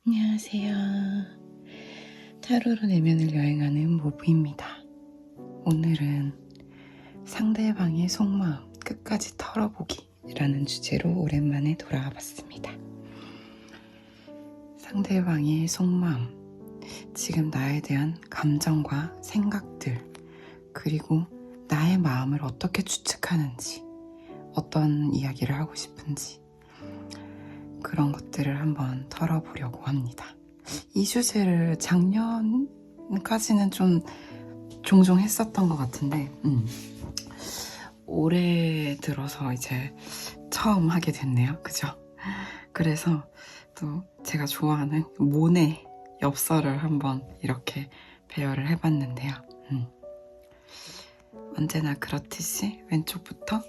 안녕하세요. 타로로 내면을 여행하는 모브입니다. 오늘은 상대방의 속마음 끝까지 털어보기 라는 주제로 오랜만에 돌아와 봤습니다. 상대방의 속마음, 지금 나에 대한 감정과 생각들, 그리고 나의 마음을 어떻게 추측하는지, 어떤 이야기를 하고 싶은지, 그런 것들을 한번 털어보려고 합니다. 이 주제를 작년까지는 좀 종종 했었던 것 같은데 올해 들어서 이제 처음 하게 됐네요. 그죠? 그래서 또 제가 좋아하는 모네 엽서를 한번 이렇게 배열을 해봤는데요. 언제나 그렇듯이 왼쪽부터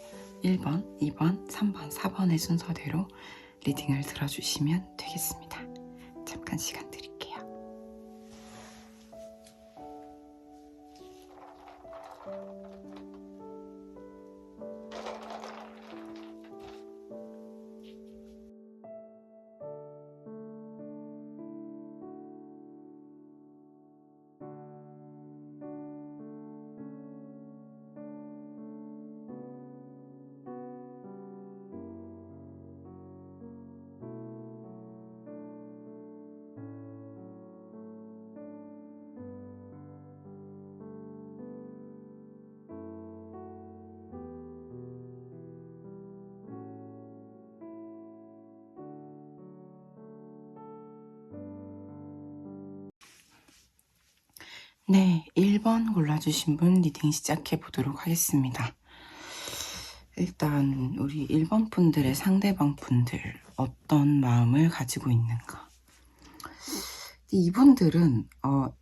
1번, 2번, 3번, 4번의 순서대로 리딩을 들어주시면 되겠습니다. 잠깐 시간 드릴게요. 네, 1번 골라주신 분 리딩 시작해 보도록 하겠습니다. 일단 우리 1번 분들의 상대방 분들 어떤 마음을 가지고 있는가. 이분들은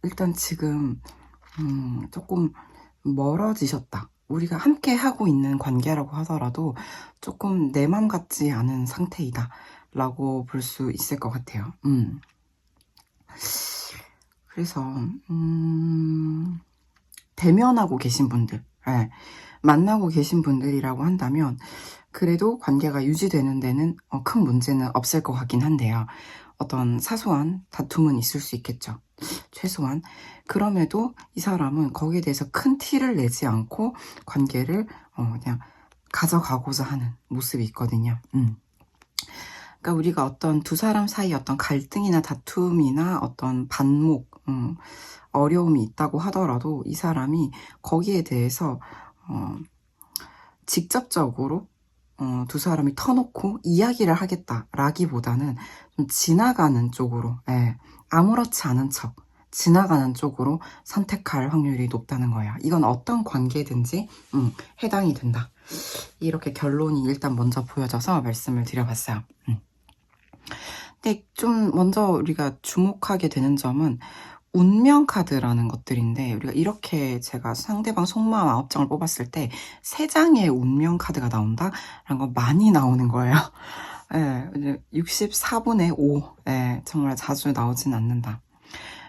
일단 지금 조금 멀어지셨다. 우리가 함께 하고 있는 관계라고 하더라도 조금 내 맘 같지 않은 상태이다 라고 볼 수 있을 것 같아요. 그래서 대면하고 계신 분들, 만나고 계신 분들이라고 한다면 그래도 관계가 유지되는 데는 큰 문제는 없을 것 같긴 한데요. 어떤 사소한 다툼은 있을 수 있겠죠. 최소한. 그럼에도 이 사람은 거기에 대해서 큰 티를 내지 않고 관계를 그냥 가져가고자 하는 모습이 있거든요. 그러니까 우리가 어떤 두 사람 사이 어떤 갈등이나 다툼이나 어떤 반목, 어려움이 있다고 하더라도 이 사람이 거기에 대해서 직접적으로 두 사람이 터놓고 이야기를 하겠다라기보다는 좀 지나가는 쪽으로, 아무렇지 않은 척 지나가는 쪽으로 선택할 확률이 높다는 거예요. 이건 어떤 관계든지 해당이 된다. 이렇게 결론이 일단 먼저 보여져서 말씀을 드려봤어요. 근데 좀 먼저 우리가 주목하게 되는 점은 운명 카드라는 것들인데, 우리가 이렇게 제가 상대방 속마음 9장을 뽑았을 때 3장의 운명 카드가 나온다라는 거 많이 나오는 거예요. 64분의 5, 정말 자주 나오진 않는다.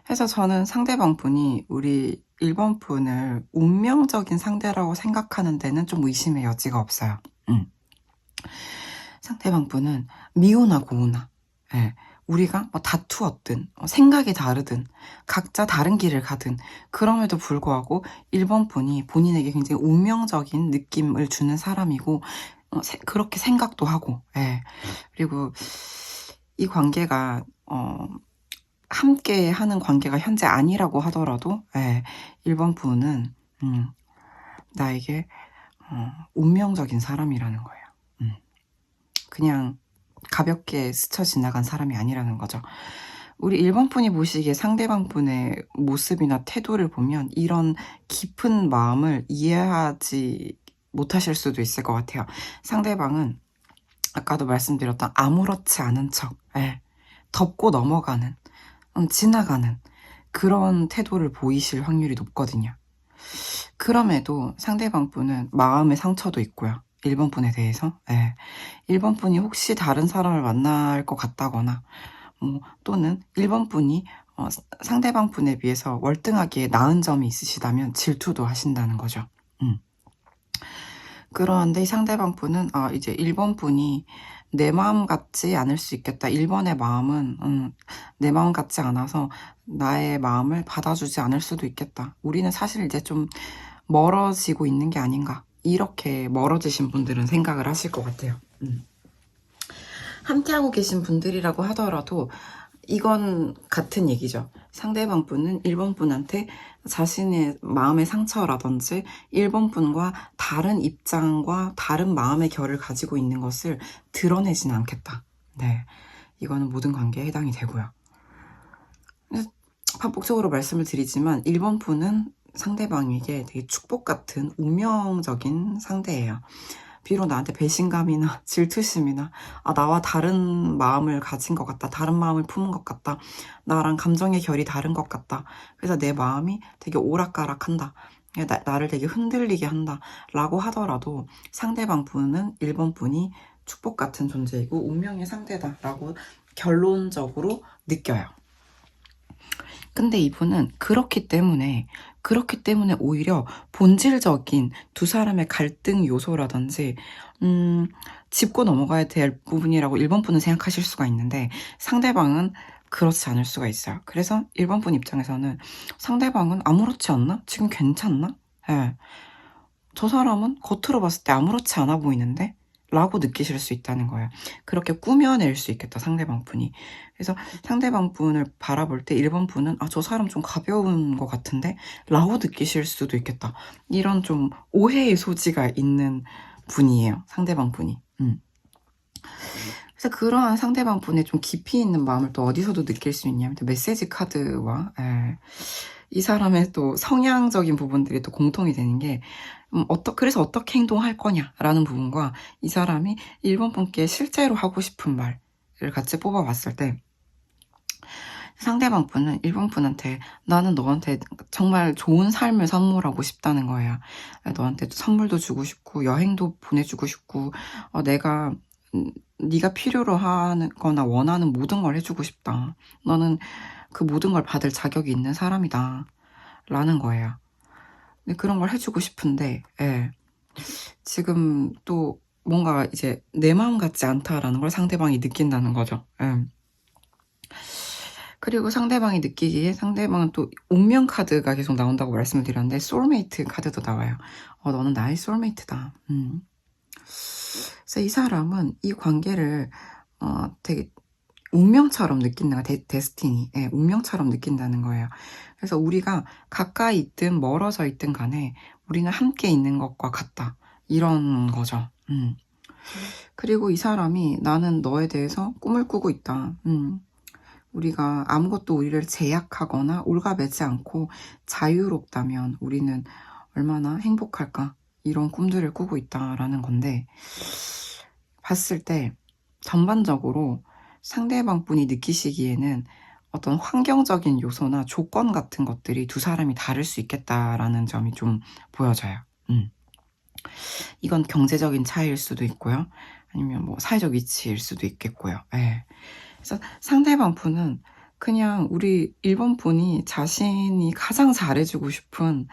그래서 저는 상대방 분이 우리 1번 분을 운명적인 상대라고 생각하는 데는 좀 의심의 여지가 없어요. 상대방 분은 미우나 고우나, 우리가 다투었든 생각이 다르든 각자 다른 길을 가든 그럼에도 불구하고 1번 분이 본인에게 굉장히 운명적인 느낌을 주는 사람이고, 그렇게 생각도 하고, 그리고 이 관계가 함께 하는 관계가 현재 아니라고 하더라도 1번 분은 나에게 운명적인 사람이라는 거예요. 그냥 가볍게 스쳐 지나간 사람이 아니라는 거죠. 우리 1번 분이 보시기에 상대방 분의 모습이나 태도를 보면 이런 깊은 마음을 이해하지 못하실 수도 있을 것 같아요. 상대방은 아까도 말씀드렸던 아무렇지 않은 척, 덮고 넘어가는, 지나가는 그런 태도를 보이실 확률이 높거든요. 그럼에도 상대방 분은 마음의 상처도 있고요. 1번 분에 대해서 1번 분이 혹시 다른 사람을 만날 것 같다거나 또는 1번 분이 상대방 분에 비해서 월등하게 나은 점이 있으시다면 질투도 하신다는 거죠. 그런데 이 상대방 분은 이제 1번 분이 내 마음 같지 않을 수 있겠다. 1번의 마음은 내 마음 같지 않아서 나의 마음을 받아주지 않을 수도 있겠다. 우리는 사실 이제 좀 멀어지고 있는 게 아닌가. 이렇게 멀어지신 분들은 생각을 하실 것 같아요. 함께하고 계신 분들이라고 하더라도 이건 같은 얘기죠. 상대방 분은 1번 분한테 자신의 마음의 상처라든지 1번 분과 다른 입장과 다른 마음의 결을 가지고 있는 것을 드러내지는 않겠다. 네, 이거는 모든 관계에 해당이 되고요. 반복적으로 말씀을 드리지만 1번 분은 상대방에게 되게 축복 같은 운명적인 상대예요. 비록 나한테 배신감이나 질투심이나 나와 다른 마음을 가진 것 같다. 다른 마음을 품은 것 같다. 나랑 감정의 결이 다른 것 같다. 그래서 내 마음이 되게 오락가락한다. 나를 되게 흔들리게 한다. 라고 하더라도 상대방 분은 1번 분이 축복 같은 존재이고 운명의 상대다. 라고 결론적으로 느껴요. 근데 이분은 그렇기 때문에 오히려 본질적인 두 사람의 갈등 요소라든지 짚고 넘어가야 될 부분이라고 1번 분은 생각하실 수가 있는데 상대방은 그렇지 않을 수가 있어요. 그래서 1번 분 입장에서는 상대방은 아무렇지 않나? 지금 괜찮나? 예. 저 사람은 겉으로 봤을 때 아무렇지 않아 보이는데? 라고 느끼실 수 있다는 거예요. 그렇게 꾸며낼 수 있겠다, 상대방 분이. 그래서 상대방 분을 바라볼 때 1번 분은 저 사람 좀 가벼운 것 같은데? 라고 느끼실 수도 있겠다. 이런 좀 오해의 소지가 있는 분이에요, 상대방 분이. 그래서 그러한 상대방 분의 좀 깊이 있는 마음을 또 어디서도 느낄 수 있냐면 메시지 카드와 이 사람의 또 성향적인 부분들이 또 공통이 되는 게 그래서 어떻게 행동할 거냐라는 부분과 이 사람이 1번 분께 실제로 하고 싶은 말을 같이 뽑아봤을 때 상대방 분은 1번 분한테 나는 너한테 정말 좋은 삶을 선물하고 싶다는 거예요. 너한테 선물도 주고 싶고 여행도 보내주고 싶고 내가 네가 필요로 하는 거나 원하는 모든 걸 해주고 싶다. 너는 그 모든 걸 받을 자격이 있는 사람이다. 라는 거예요. 그런 걸 해주고 싶은데 지금 또 뭔가 이제 내 마음 같지 않다라는 걸 상대방이 느낀다는 거죠. 그리고 상대방이 느끼기에 상대방은 또 운명 카드가 계속 나온다고 말씀을 드렸는데 소울메이트 카드도 나와요. 너는 나의 소울메이트다. 그래서 이 사람은 이 관계를 되게 운명처럼 느낀다는 거예요. 데스티니. 운명처럼 느낀다는 거예요. 그래서 우리가 가까이 있든 멀어져 있든 간에 우리는 함께 있는 것과 같다. 이런 거죠. 그리고 이 사람이 나는 너에 대해서 꿈을 꾸고 있다. 우리가 아무것도 우리를 제약하거나 올가매지 않고 자유롭다면 우리는 얼마나 행복할까? 이런 꿈들을 꾸고 있다라는 건데 봤을 때 전반적으로 상대방 분이 느끼시기에는 어떤 환경적인 요소나 조건 같은 것들이 두 사람이 다를 수 있겠다라는 점이 좀 보여져요. 이건 경제적인 차이일 수도 있고요. 아니면 뭐 사회적 위치일 수도 있겠고요. 그래서 상대방 분은 그냥 우리 1번 분이 자신이 가장 잘해주고 싶은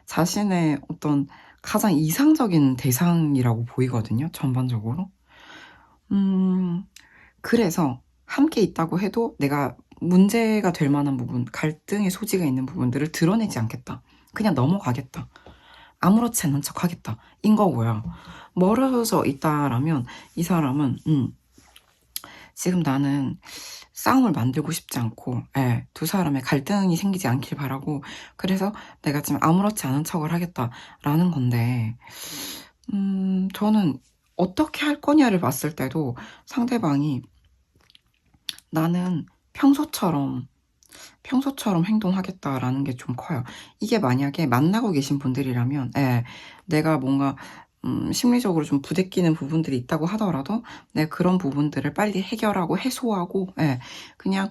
자신의 어떤 가장 이상적인 대상이라고 보이거든요. 전반적으로. 그래서 함께 있다고 해도 내가 문제가 될 만한 부분, 갈등의 소지가 있는 부분들을 드러내지 않겠다. 그냥 넘어가겠다. 아무렇지 않은 척 하겠다. 인 거고요. 멀어져 있다라면 이 사람은 지금 나는 싸움을 만들고 싶지 않고 두 사람의 갈등이 생기지 않길 바라고 그래서 내가 지금 아무렇지 않은 척을 하겠다라는 건데 저는 어떻게 할 거냐를 봤을 때도 상대방이 나는 평소처럼 행동하겠다라는 게 좀 커요. 이게 만약에 만나고 계신 분들이라면 내가 뭔가 심리적으로 좀 부대끼는 부분들이 있다고 하더라도 그런 부분들을 빨리 해결하고 해소하고 그냥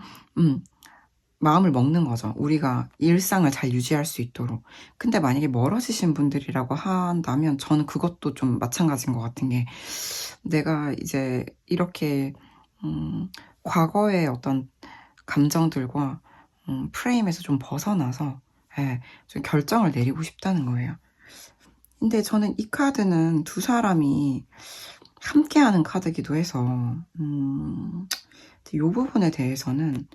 마음을 먹는 거죠. 우리가 일상을 잘 유지할 수 있도록. 근데 만약에 멀어지신 분들이라고 한다면 저는 그것도 좀 마찬가지인 것 같은 게 내가 이제 이렇게 과거의 어떤 감정들과 프레임에서 좀 벗어나서 좀 결정을 내리고 싶다는 거예요. 근데 저는 이 카드는 두 사람이 함께하는 카드이기도 해서 이 부분에 대해서는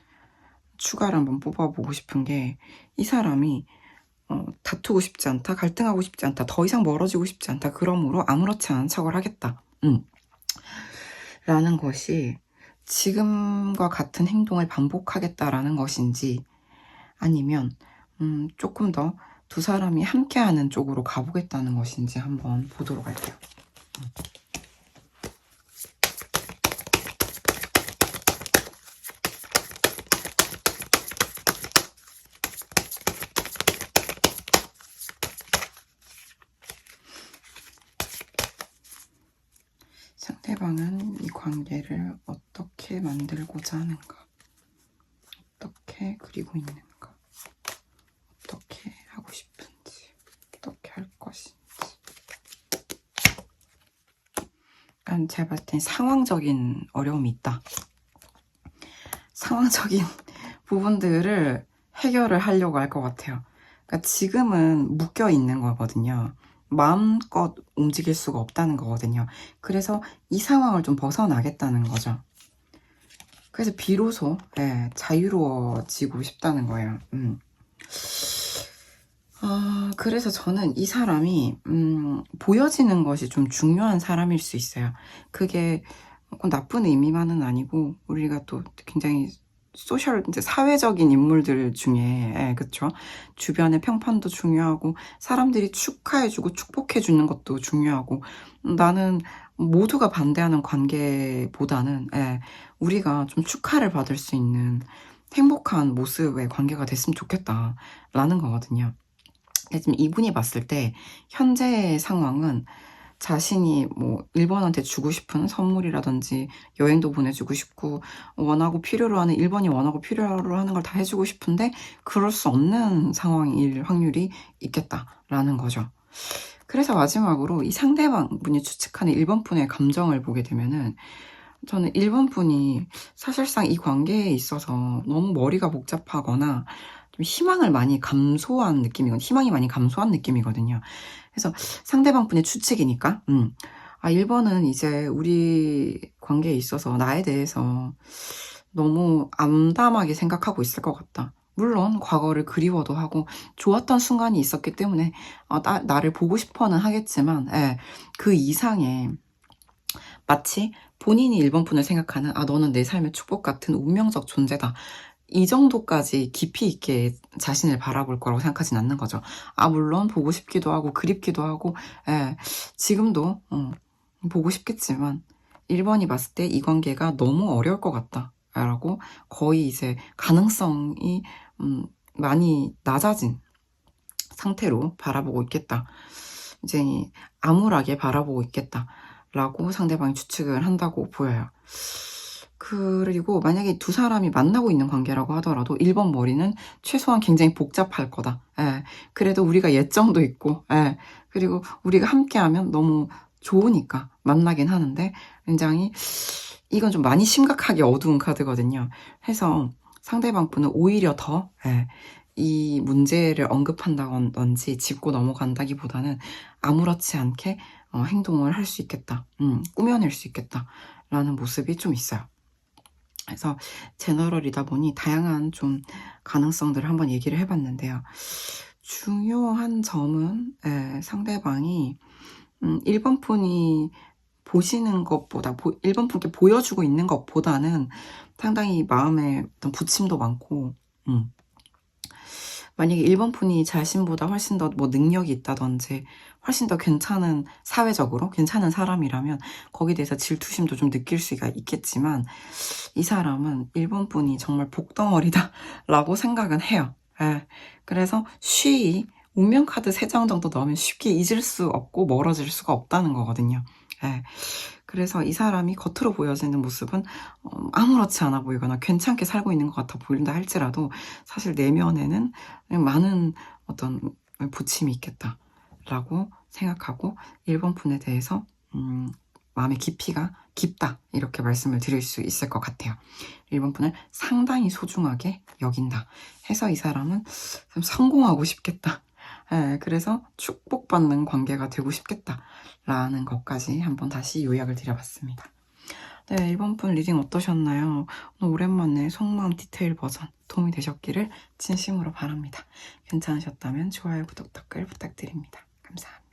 추가를 한번 뽑아보고 싶은 게, 이 사람이 다투고 싶지 않다, 갈등하고 싶지 않다, 더 이상 멀어지고 싶지 않다, 그러므로 아무렇지 않은 척을 하겠다 라는 것이 지금과 같은 행동을 반복하겠다라는 것인지, 아니면 조금 더 두 사람이 함께하는 쪽으로 가보겠다는 것인지 한번 보도록 할게요. 상대방은 이 관계를 어떻게 만들고자 하는가, 어떻게 그리고 있는가, 어떻게 하고 싶은지, 어떻게 할 것인지. 약간 제가 봤을 땐 상황적인 어려움이 있다. 상황적인 부분들을 해결을 하려고 할 것 같아요. 그러니까 지금은 묶여 있는 거거든요. 마음껏 움직일 수가 없다는 거거든요. 그래서 이 상황을 좀 벗어나겠다는 거죠. 그래서 비로소 자유로워지고 싶다는 거예요. 그래서 저는 이 사람이 보여지는 것이 좀 중요한 사람일 수 있어요. 그게 나쁜 의미만은 아니고, 우리가 또 굉장히 이제 사회적인 인물들 중에, 그쵸? 주변의 평판도 중요하고, 사람들이 축하해주고 축복해주는 것도 중요하고, 나는 모두가 반대하는 관계보다는, 우리가 좀 축하를 받을 수 있는 행복한 모습의 관계가 됐으면 좋겠다라는 거거든요. 지금 이분이 봤을 때 현재의 상황은 자신이 뭐 1번한테 주고 싶은 선물이라든지 여행도 보내주고 싶고, 원하고 필요로 하는, 1번이 원하고 필요로 하는 걸 다 해주고 싶은데 그럴 수 없는 상황일 확률이 있겠다라는 거죠. 그래서 마지막으로 이 상대방 분이 추측하는 1번 분의 감정을 보게 되면은, 저는 1번 분이 사실상 이 관계에 있어서 너무 머리가 복잡하거나 좀 희망이 많이 감소한 느낌이거든요. 그래서 상대방 분의 추측이니까, 1번은 이제 우리 관계에 있어서 나에 대해서 너무 암담하게 생각하고 있을 것 같다. 물론 과거를 그리워도 하고 좋았던 순간이 있었기 때문에 나를 보고 싶어는 하겠지만, 그 이상의, 마치 본인이 1번 분을 생각하는, 너는 내 삶의 축복 같은 운명적 존재다, 이 정도까지 깊이 있게 자신을 바라볼 거라고 생각하진 않는 거죠. 물론 보고 싶기도 하고 그립기도 하고, 지금도 보고 싶겠지만 1번이 봤을 때 이 관계가 너무 어려울 것 같다 라고, 거의 이제 가능성이 많이 낮아진 상태로 바라보고 있겠다, 이제 암울하게 바라보고 있겠다 라고 상대방이 추측을 한다고 보여요. 그리고 만약에 두 사람이 만나고 있는 관계라고 하더라도 1번 머리는 최소한 굉장히 복잡할 거다. 그래도 우리가 예정도 있고, 그리고 우리가 함께하면 너무 좋으니까 만나긴 하는데, 굉장히 이건 좀 많이 심각하게 어두운 카드거든요. 해서 상대방 분은 오히려 더 이 문제를 언급한다든지 짚고 넘어간다기보다는 아무렇지 않게 행동을 할 수 있겠다, 꾸며낼 수 있겠다 라는 모습이 좀 있어요. 그래서 제너럴이다 보니 다양한 좀 가능성들을 한번 얘기를 해봤는데요. 중요한 점은 상대방이 1번 분이 보시는 것보다, 1번 분께 보여주고 있는 것보다는 상당히 마음에 어떤 부침도 많고, 만약에 1번 분이 자신보다 훨씬 더 뭐 능력이 있다든지 훨씬 더 괜찮은, 사회적으로 괜찮은 사람이라면 거기에 대해서 질투심도 좀 느낄 수가 있겠지만, 이 사람은 1번 분이 정말 복덩어리다 라고 생각은 해요. 그래서 쉬이 운명 카드 3장 정도 넣으면 쉽게 잊을 수 없고 멀어질 수가 없다는 거거든요. 그래서 이 사람이 겉으로 보여지는 모습은 아무렇지 않아 보이거나 괜찮게 살고 있는 것 같아 보인다 할지라도, 사실 내면에는 많은 어떤 부침이 있겠다라고 생각하고, 1번 분에 대해서 마음의 깊이가 깊다 이렇게 말씀을 드릴 수 있을 것 같아요. 1번 분을 상당히 소중하게 여긴다 해서 이 사람은 좀 성공하고 싶겠다, 그래서 축복받는 관계가 되고 싶겠다라는 것까지 한번 다시 요약을 드려봤습니다. 네, 이번 분 리딩 어떠셨나요? 오늘 오랜만에 속마음 디테일 버전 도움이 되셨기를 진심으로 바랍니다. 괜찮으셨다면 좋아요, 구독, 댓글 부탁드립니다. 감사합니다.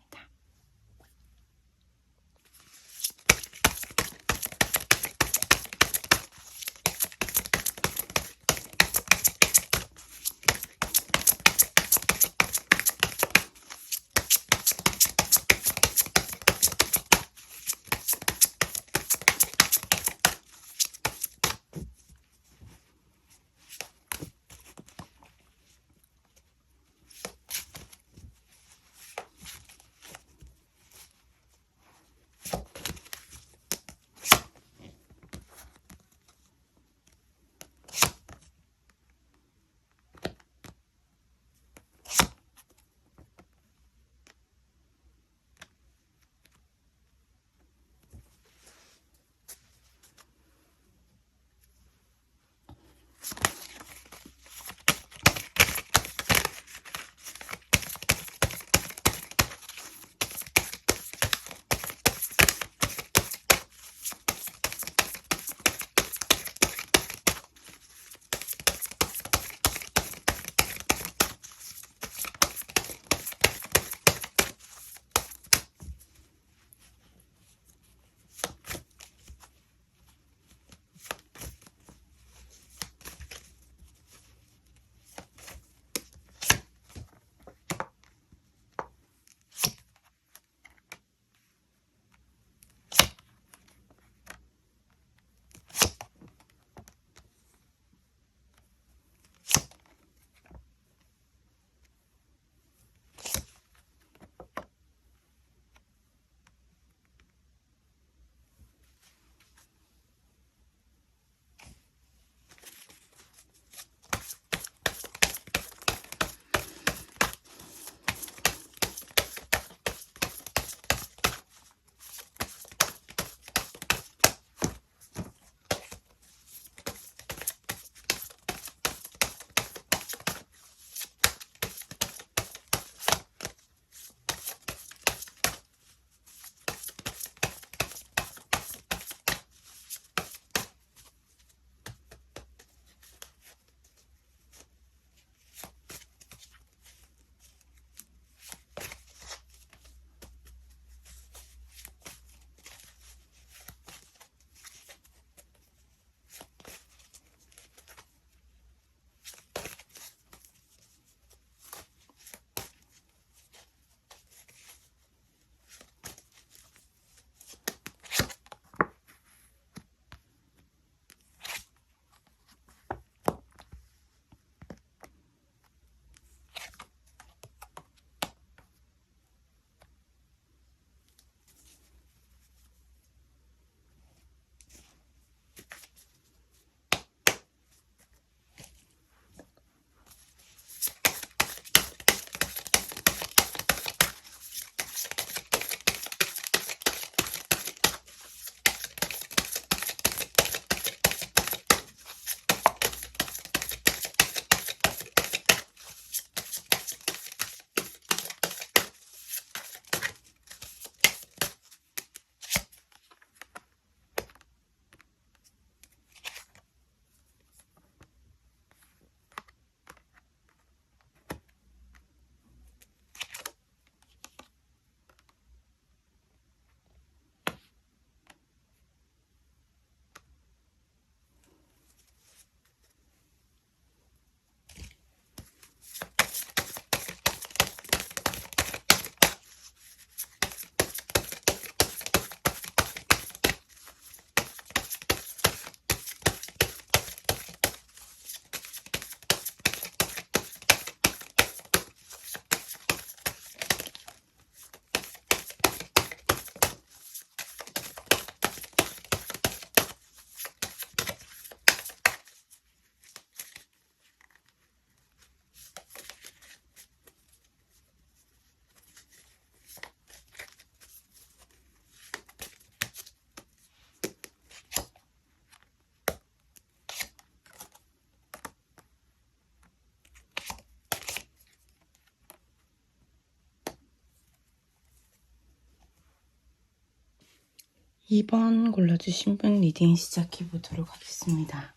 2번 골라주신 분 리딩 시작해보도록 하겠습니다.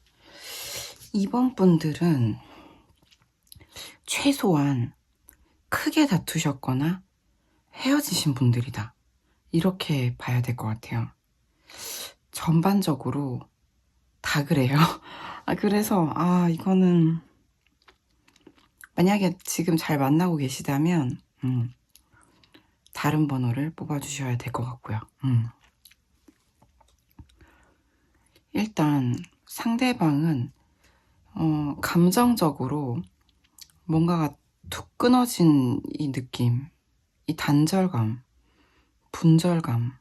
2번 분들은 최소한 크게 다투셨거나 헤어지신 분들이다. 이렇게 봐야 될 것 같아요. 전반적으로 다 그래요. 그래서 이거는 만약에 지금 잘 만나고 계시다면 다른 번호를 뽑아주셔야 될 것 같고요. 일단 상대방은 감정적으로 뭔가가 툭 끊어진 이 느낌, 이 단절감, 분절감,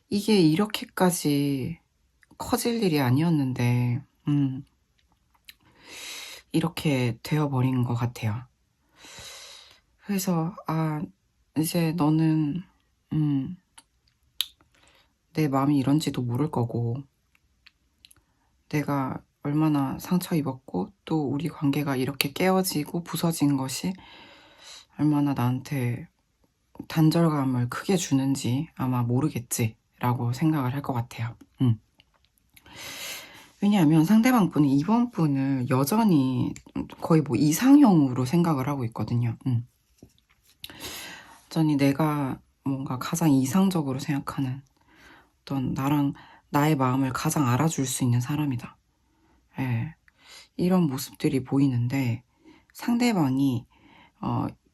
이게 이렇게까지 커질 일이 아니었는데 이렇게 되어버린 것 같아요. 그래서 이제 너는 내 마음이 이런지도 모를 거고, 내가 얼마나 상처 입었고 또 우리 관계가 이렇게 깨어지고 부서진 것이 얼마나 나한테 단절감을 크게 주는지 아마 모르겠지 라고 생각을 할 것 같아요. 왜냐하면 상대방 분이 이번 분을 여전히 거의 뭐 이상형으로 생각을 하고 있거든요. 여전히 내가 뭔가 가장 이상적으로 생각하는 어떤 나의 마음을 가장 알아줄 수 있는 사람이다. 예, 이런 모습들이 보이는데 상대방이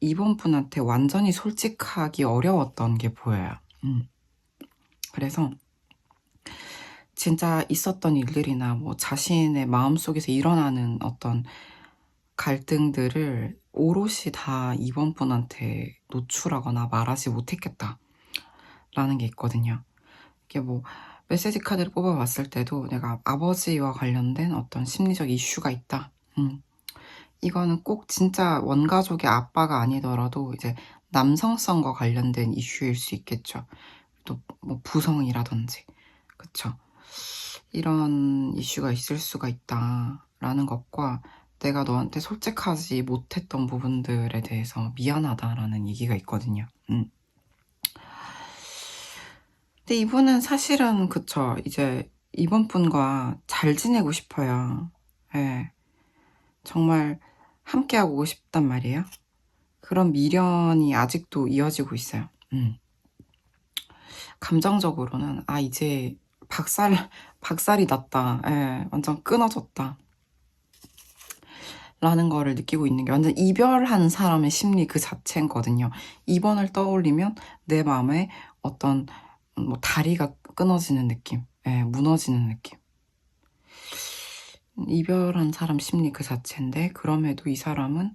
이번 분한테 완전히 솔직하기 어려웠던 게 보여요. 그래서 진짜 있었던 일들이나 뭐 자신의 마음속에서 일어나는 어떤 갈등들을 오롯이 다 이번 분한테 노출하거나 말하지 못했겠다라는 게 있거든요. 이게 뭐 메시지 카드를 뽑아봤을 때도 내가 아버지와 관련된 어떤 심리적 이슈가 있다. 이거는 꼭 진짜 원가족의 아빠가 아니더라도 이제 남성성과 관련된 이슈일 수 있겠죠. 또 뭐 부성이라든지, 그쵸? 이런 이슈가 있을 수가 있다라는 것과 내가 너한테 솔직하지 못했던 부분들에 대해서 미안하다라는 얘기가 있거든요. 근데 이분은 사실은 그쵸, 이제 이번 분과 잘 지내고 싶어요. 예, 정말 함께하고 싶단 말이에요. 그런 미련이 아직도 이어지고 있어요. 감정적으로는 이제 박살이 났다. 예, 완전 끊어졌다. 라는 거를 느끼고 있는 게 완전 이별한 사람의 심리 그 자체거든요. 2번을 떠올리면 내 마음에 어떤 뭐 다리가 끊어지는 느낌, 무너지는 느낌. 이별한 사람 심리 그 자체인데 그럼에도 이 사람은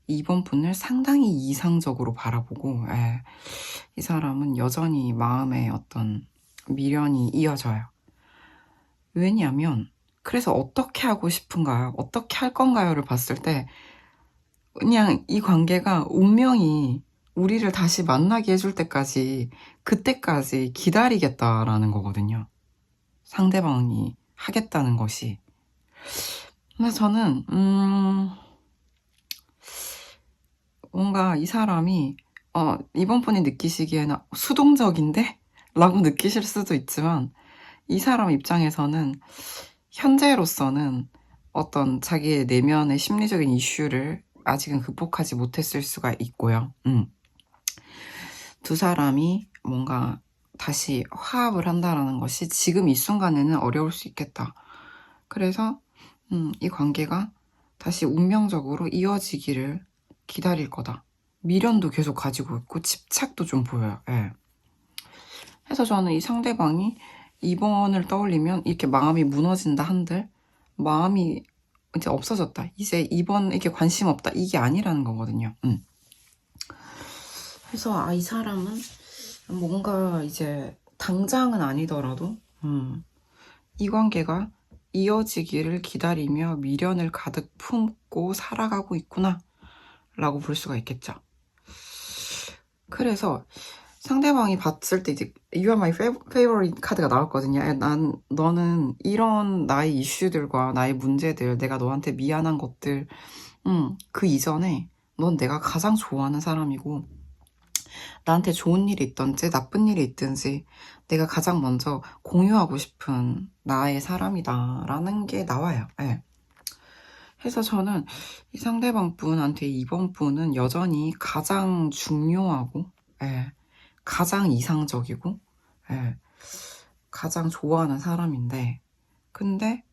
2번 분을 상당히 이상적으로 바라보고, 이 사람은 여전히 마음에 어떤 미련이 이어져요. 왜냐면 그래서 어떻게 하고 싶은가요? 어떻게 할 건가요?를 봤을 때 그냥 이 관계가 운명이 우리를 다시 만나게 해줄 때까지, 그때까지 기다리겠다라는 거거든요. 상대방이 하겠다는 것이. 근데 저는 뭔가 이 사람이 이번 분이 느끼시기에는 수동적인데? 라고 느끼실 수도 있지만 이 사람 입장에서는 현재로서는 어떤 자기의 내면의 심리적인 이슈를 아직은 극복하지 못했을 수가 있고요. 두 사람이 뭔가 다시 화합을 한다는 것이 지금 이 순간에는 어려울 수 있겠다. 그래서 이 관계가 다시 운명적으로 이어지기를 기다릴 거다. 미련도 계속 가지고 있고 집착도 좀 보여요. 그래서 저는 이 상대방이 2번을 떠올리면 이렇게 마음이 무너진다 한들 마음이 이제 없어졌다. 이제 2번에게 관심 없다. 이게 아니라는 거거든요. 그래서 이 사람은 뭔가 이제 당장은 아니더라도 이 관계가 이어지기를 기다리며 미련을 가득 품고 살아가고 있구나 라고 볼 수가 있겠죠. 그래서 상대방이 봤을 때 이제 You are my favorite 카드가 나왔거든요. 너는 이런 나의 이슈들과 나의 문제들, 내가 너한테 미안한 것들, 그 이전에 넌 내가 가장 좋아하는 사람이고 나한테 좋은 일이 있든지 나쁜 일이 있든지 내가 가장 먼저 공유하고 싶은 나의 사람이다라는 게 나와요. 예. 그래서 저는 이 상대방 분한테 이번 분은 여전히 가장 중요하고, 예, 가장 이상적이고, 예, 가장 좋아하는 사람인데, 근데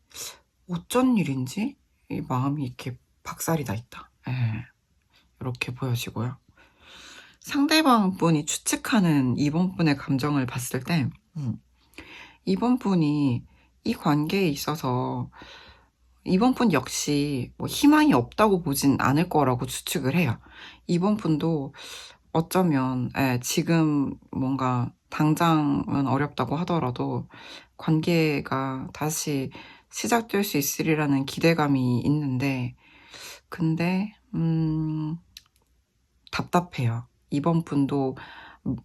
어쩐 일인지 이 마음이 이렇게 박살이 나 있다. 예, 이렇게 보여지고요. 상대방 분이 추측하는 이번 분의 감정을 봤을 때, 이번 분이 이 관계에 있어서 이번 분 역시 뭐 희망이 없다고 보진 않을 거라고 추측을 해요. 이번 분도 어쩌면 지금 뭔가 당장은 어렵다고 하더라도 관계가 다시 시작될 수 있으리라는 기대감이 있는데, 근데 답답해요. 이번 분도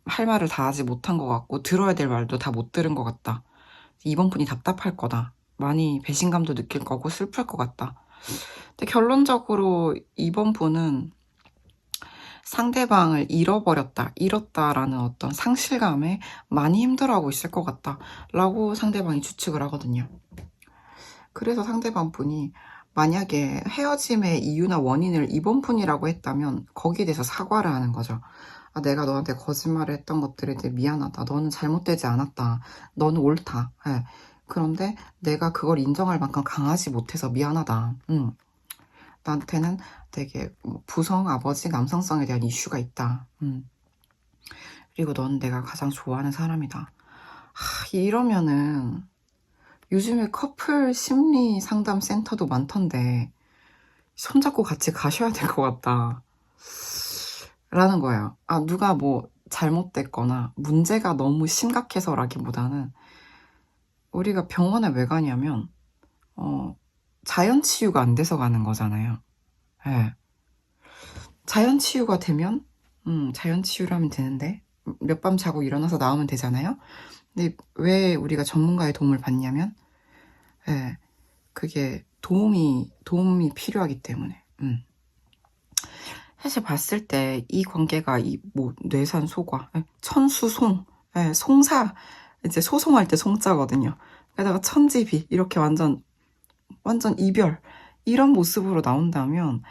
할 말을 다 하지 못한 것 같고 들어야 될 말도 다 못 들은 것 같다. 이번 분이 답답할 거다. 많이 배신감도 느낄 거고 슬플 것 같다. 근데 결론적으로 이번 분은 상대방을 잃었다라는 어떤 상실감에 많이 힘들어하고 있을 것 같다 라고 상대방이 추측을 하거든요. 그래서 상대방 분이 만약에 헤어짐의 이유나 원인을 이번 분이라고 했다면 거기에 대해서 사과를 하는 거죠. 아, 내가 너한테 거짓말을 했던 것들에 대해 미안하다. 너는 잘못되지 않았다. 너는 옳다. 예. 그런데 내가 그걸 인정할 만큼 강하지 못해서 미안하다. 나한테는 되게 부성, 아버지, 남성성에 대한 이슈가 있다. 그리고 넌 내가 가장 좋아하는 사람이다. 이러면은 요즘에 커플 심리 상담 센터도 많던데 손잡고 같이 가셔야 될 것 같다 라는 거예요. 아, 누가 뭐 잘못됐거나 문제가 너무 심각해서라기보다는 우리가 병원에 왜 가냐면 자연 치유가 안 돼서 가는 거잖아요. 네. 자연 치유가 되면 자연 치유를 하면 되는데 몇 밤 자고 일어나서 나오면 되잖아요. 근데 왜 우리가 전문가의 도움을 받냐면 네, 그게 도움이 필요하기 때문에. 사실 봤을 때 이 관계가 뭐 뇌산 소과, 천수송, 송사, 이제 소송할 때 송자거든요. 게다가 천지비 이렇게 완전 이별 이런 모습으로 나온다면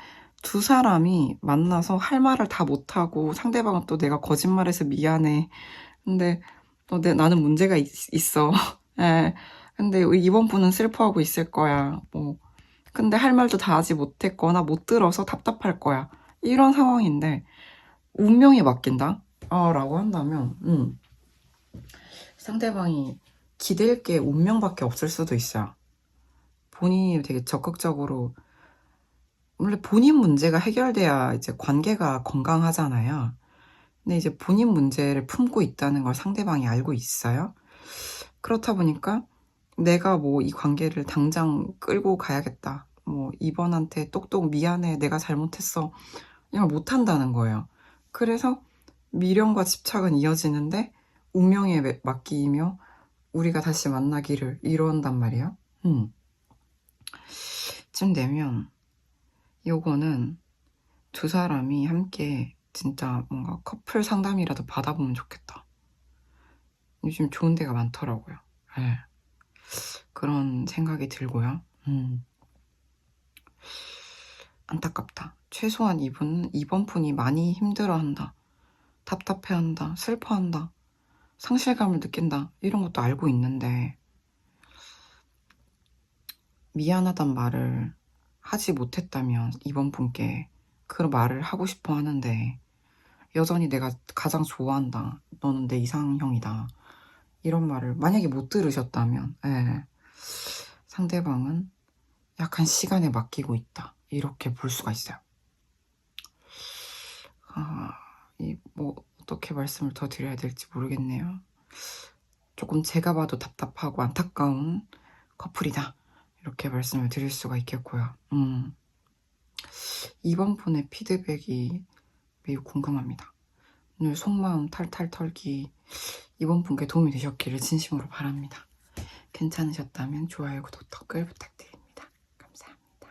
두 사람이 만나서 할 말을 다 못하고 상대방은 또 내가 거짓말해서 미안해. 근데 또 나는 문제가 있어. 예. 근데 이번 분은 슬퍼하고 있을 거야. 뭐. 근데 할 말도 다 하지 못했거나 못 들어서 답답할 거야. 이런 상황인데 운명에 맡긴다? 라고 한다면 상대방이 기댈 게 운명밖에 없을 수도 있어요. 본인이 되게 적극적으로 원래 본인 문제가 해결돼야 이제 관계가 건강하잖아요. 근데 이제 본인 문제를 품고 있다는 걸 상대방이 알고 있어요. 그렇다 보니까 내가 뭐 이 관계를 당장 끌고 가야겠다. 뭐 이번한테 똑똑 미안해. 내가 잘못했어. 이걸 못한다는 거예요. 그래서 미련과 집착은 이어지는데 운명에 맡기며 우리가 다시 만나기를 이룬단 말이에요. 쯤 되면 요거는 두 사람이 함께 진짜 뭔가 커플 상담이라도 받아보면 좋겠다. 요즘 좋은 데가 많더라고요. 네. 그런 생각이 들고요. 안타깝다. 최소한 이번 분이 많이 힘들어한다. 답답해한다. 슬퍼한다. 상실감을 느낀다. 이런 것도 알고 있는데 미안하단 말을 하지 못했다면 이번 분께 그 말을 하고 싶어 하는데 여전히 내가 가장 좋아한다. 너는 내 이상형이다. 이런 말을 만약에 못 들으셨다면 상대방은 약간 시간에 맡기고 있다. 이렇게 볼 수가 있어요. 뭐 어떻게 말씀을 더 드려야 될지 모르겠네요. 조금 제가 봐도 답답하고 안타까운 커플이다. 이렇게 말씀을 드릴 수가 있겠고요. 이번 분의 피드백이 매우 궁금합니다. 오늘 속마음 탈탈 털기 이번 분께 도움이 되셨기를 진심으로 바랍니다. 괜찮으셨다면 좋아요, 구독, 댓글 부탁드립니다. 감사합니다.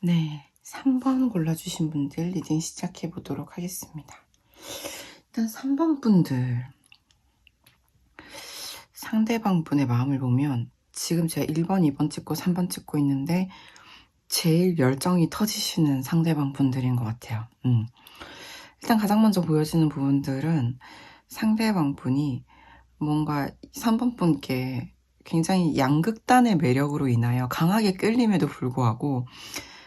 네, 3번 골라주신 분들 리딩 시작해 보도록 하겠습니다. 일단 3번 분들, 상대방 분의 마음을 보면 지금 제가 1번, 2번 찍고 3번 찍고 있는데 제일 열정이 터지시는 상대방 분들인 것 같아요. 일단 가장 먼저 보여지는 부분들은 상대방 분이 뭔가 3번 분께 굉장히 양극단의 매력으로 인하여 강하게 끌림에도 불구하고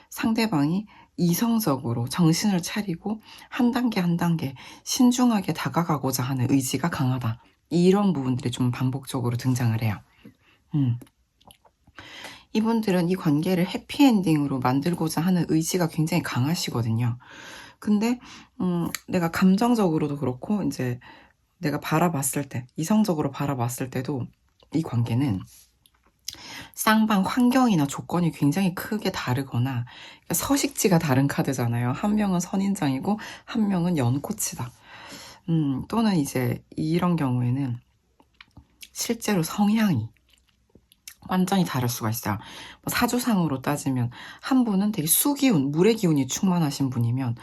상대방이 이성적으로 정신을 차리고 한 단계 한 단계 신중하게 다가가고자 하는 의지가 강하다. 이런 부분들이 좀 반복적으로 등장을 해요. 이분들은 이 관계를 해피엔딩으로 만들고자 하는 의지가 굉장히 강하시거든요. 근데 내가 감정적으로도 그렇고 이제 내가 바라봤을 때, 이성적으로 바라봤을 때도 이 관계는 쌍방 환경이나 조건이 굉장히 크게 다르거나 서식지가 다른 카드잖아요. 한 명은 선인장이고 한 명은 연꽃이다. 또는 이제 이런 경우에는 실제로 성향이 완전히 다를 수가 있어요. 뭐 사주상으로 따지면 한 분은 되게 수기운, 물의 기운이 충만하신 분이면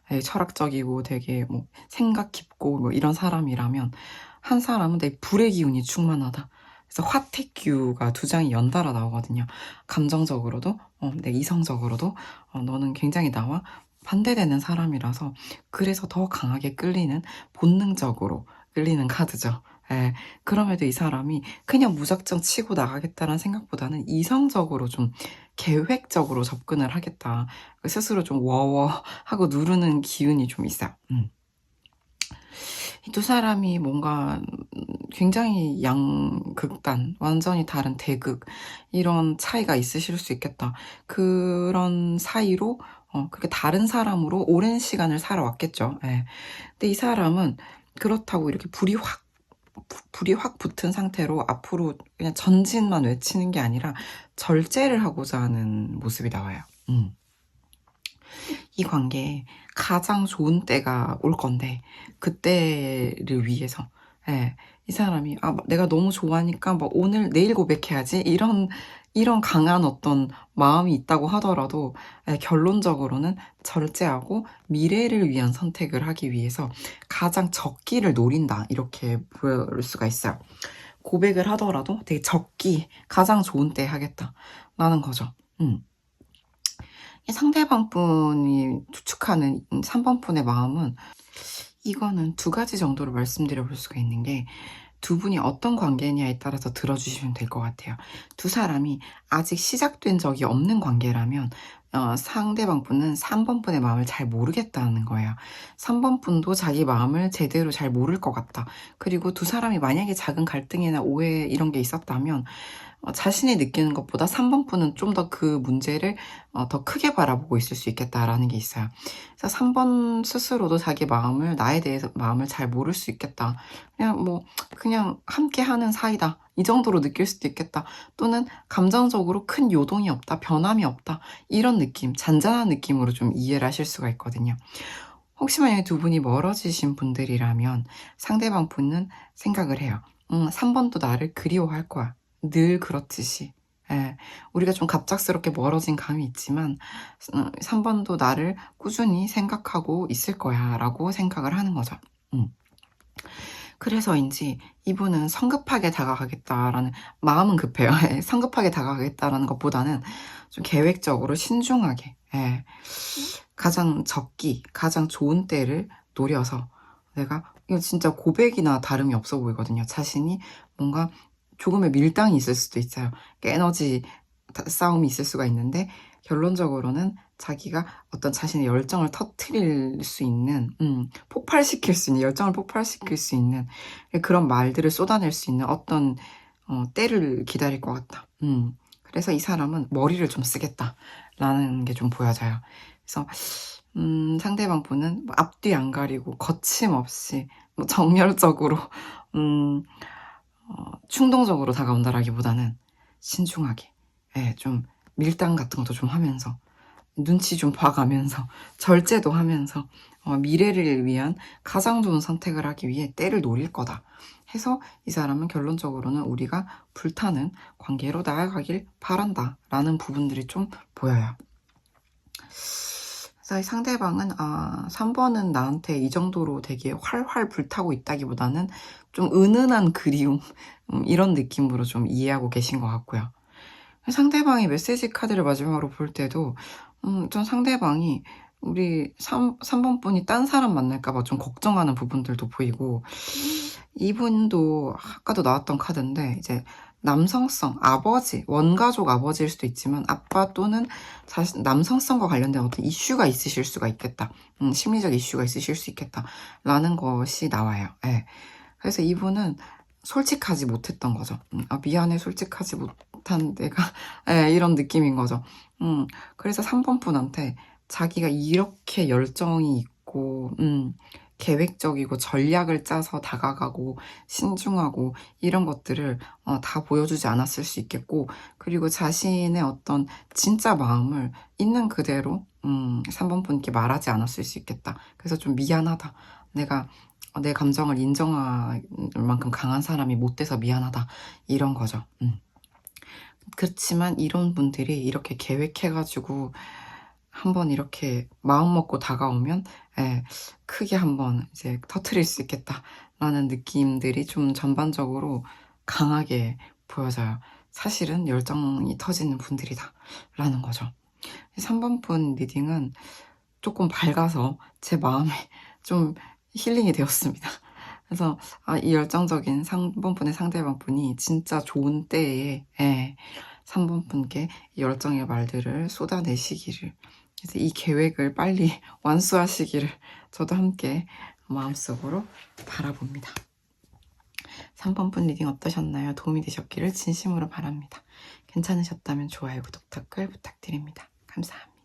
되게 철학적이고 되게 뭐 생각 깊고 뭐 이런 사람이라면 한 사람은 되게 불의 기운이 충만하다. 그래서 화택규가 두 장이 연달아 나오거든요. 감정적으로도 내 이성적으로도 너는 굉장히 나와 반대되는 사람이라서 그래서 더 강하게 끌리는 본능적으로 끌리는 카드죠. 예, 그럼에도 이 사람이 그냥 무작정 치고 나가겠다는 생각보다는 이성적으로 좀 계획적으로 접근을 하겠다. 스스로 좀 워워 하고 누르는 기운이 좀 있어요. 이 두 사람이 뭔가 굉장히 양극단, 완전히 다른 대극 이런 차이가 있으실 수 있겠다. 그런 사이로 그렇게 다른 사람으로 오랜 시간을 살아왔겠죠. 예. 근데 이 사람은 그렇다고 이렇게 불이 확 붙은 상태로 앞으로 그냥 전진만 외치는 게 아니라 절제를 하고자 하는 모습이 나와요. 이 관계에 가장 좋은 때가 올 건데 그때를 위해서 이 사람이 내가 너무 좋아하니까 뭐 오늘 내일 고백해야지 이런 강한 어떤 마음이 있다고 하더라도 결론적으로는 절제하고 미래를 위한 선택을 하기 위해서 가장 적기를 노린다 이렇게 보일 수가 있어요. 고백을 하더라도 되게 적기 가장 좋은 때 하겠다라는 거죠. 상대방 분이 추측하는 3번 분의 마음은 이거는 두 가지 정도로 말씀드려 볼 수가 있는 게 두 분이 어떤 관계냐에 따라서 들어주시면 될 것 같아요. 두 사람이 아직 시작된 적이 없는 관계라면 상대방 분은 3번 분의 마음을 잘 모르겠다는 거예요. 3번 분도 자기 마음을 제대로 잘 모를 것 같다. 그리고 두 사람이 만약에 작은 갈등이나 오해 이런 게 있었다면 자신이 느끼는 것보다 3번 분은 좀 더 그 문제를 더 크게 바라보고 있을 수 있겠다라는 게 있어요. 그래서 3번 스스로도 자기 마음을, 나에 대해서 마음을 잘 모를 수 있겠다. 그냥 함께 하는 사이다. 이 정도로 느낄 수도 있겠다. 또는 감정적으로 큰 요동이 없다, 변함이 없다. 이런 느낌, 잔잔한 느낌으로 좀 이해를 하실 수가 있거든요. 혹시 만약에 두 분이 멀어지신 분들이라면 상대방 분은 생각을 해요. 3번도 나를 그리워할 거야. 늘 그렇듯이. 우리가 좀 갑작스럽게 멀어진 감이 있지만 3번도 나를 꾸준히 생각하고 있을 거야 라고 생각을 하는 거죠. 그래서인지 이분은 성급하게 다가가겠다라는 마음은 급해요. 성급하게 다가가겠다라는 것보다는 좀 계획적으로 신중하게 가장 적기, 가장 좋은 때를 노려서 이거 진짜 고백이나 다름이 없어 보이거든요. 자신이 뭔가 조금의 밀당이 있을 수도 있어요. 에너지 싸움이 있을 수가 있는데 결론적으로는 자기가 어떤 자신의 열정을 터트릴 수 있는 폭발시킬 수 있는 열정을 폭발시킬 수 있는 그런 말들을 쏟아낼 수 있는 어떤 때를 기다릴 것 같다. 그래서 이 사람은 머리를 좀 쓰겠다라는 게 좀 보여져요. 그래서 상대방 분은 앞뒤 안 가리고 거침없이 정열적으로 충동적으로 다가온다라기보다는 신중하게 좀 밀당 같은 것도 좀 하면서 눈치 좀 봐가면서 절제도 하면서 미래를 위한 가장 좋은 선택을 하기 위해 때를 노릴 거다 해서 이 사람은 결론적으로는 우리가 불타는 관계로 나아가길 바란다 라는 부분들이 좀 보여요. 그래서 상대방은 3번은 나한테 이 정도로 되게 활활 불타고 있다기보다는 좀 은은한 그리움 이런 느낌으로 좀 이해하고 계신 것 같고요. 상대방이 메시지 카드를 마지막으로 볼 때도 좀 상대방이 우리 3번 분이 딴 사람 만날까 봐 좀 걱정하는 부분들도 보이고, 이분도 아까도 나왔던 카드인데 이제 남성성, 아버지, 원가족 아버지일 수도 있지만 아빠 또는 남성성과 관련된 어떤 이슈가 있으실 수가 있겠다. 심리적 이슈가 있으실 수 있겠다라는 것이 나와요. 예. 그래서 이분은 솔직하지 못했던 거죠. 미안해, 솔직하지 못한 내가 예, 이런 느낌인 거죠. 그래서 3번 분한테 자기가 이렇게 열정이 있고 계획적이고 전략을 짜서 다가가고 신중하고 이런 것들을 다 보여주지 않았을 수 있겠고, 그리고 자신의 어떤 진짜 마음을 있는 그대로 3번 분께 말하지 않았을 수 있겠다. 그래서 좀 미안하다. 내가 내 감정을 인정할 만큼 강한 사람이 못 돼서 미안하다. 이런 거죠. 그렇지만 이런 분들이 이렇게 계획해가지고 한번 이렇게 마음 먹고 다가오면 크게 한번 이제 터트릴 수 있겠다라는 느낌들이 좀 전반적으로 강하게 보여져요. 사실은 열정이 터지는 분들이다 라는 거죠. 3번 분 리딩은 조금 밝아서 제 마음에 좀 힐링이 되었습니다. 그래서 이 열정적인 3번 분의 상대방 분이 진짜 좋은 때에 3번 분께 열정의 말들을 쏟아내시기를, 그래서 이 계획을 빨리 완수하시기를 저도 함께 마음속으로 바라봅니다. 3번 분 리딩 어떠셨나요? 도움이 되셨기를 진심으로 바랍니다. 괜찮으셨다면 좋아요, 구독, 댓글 부탁드립니다. 감사합니다.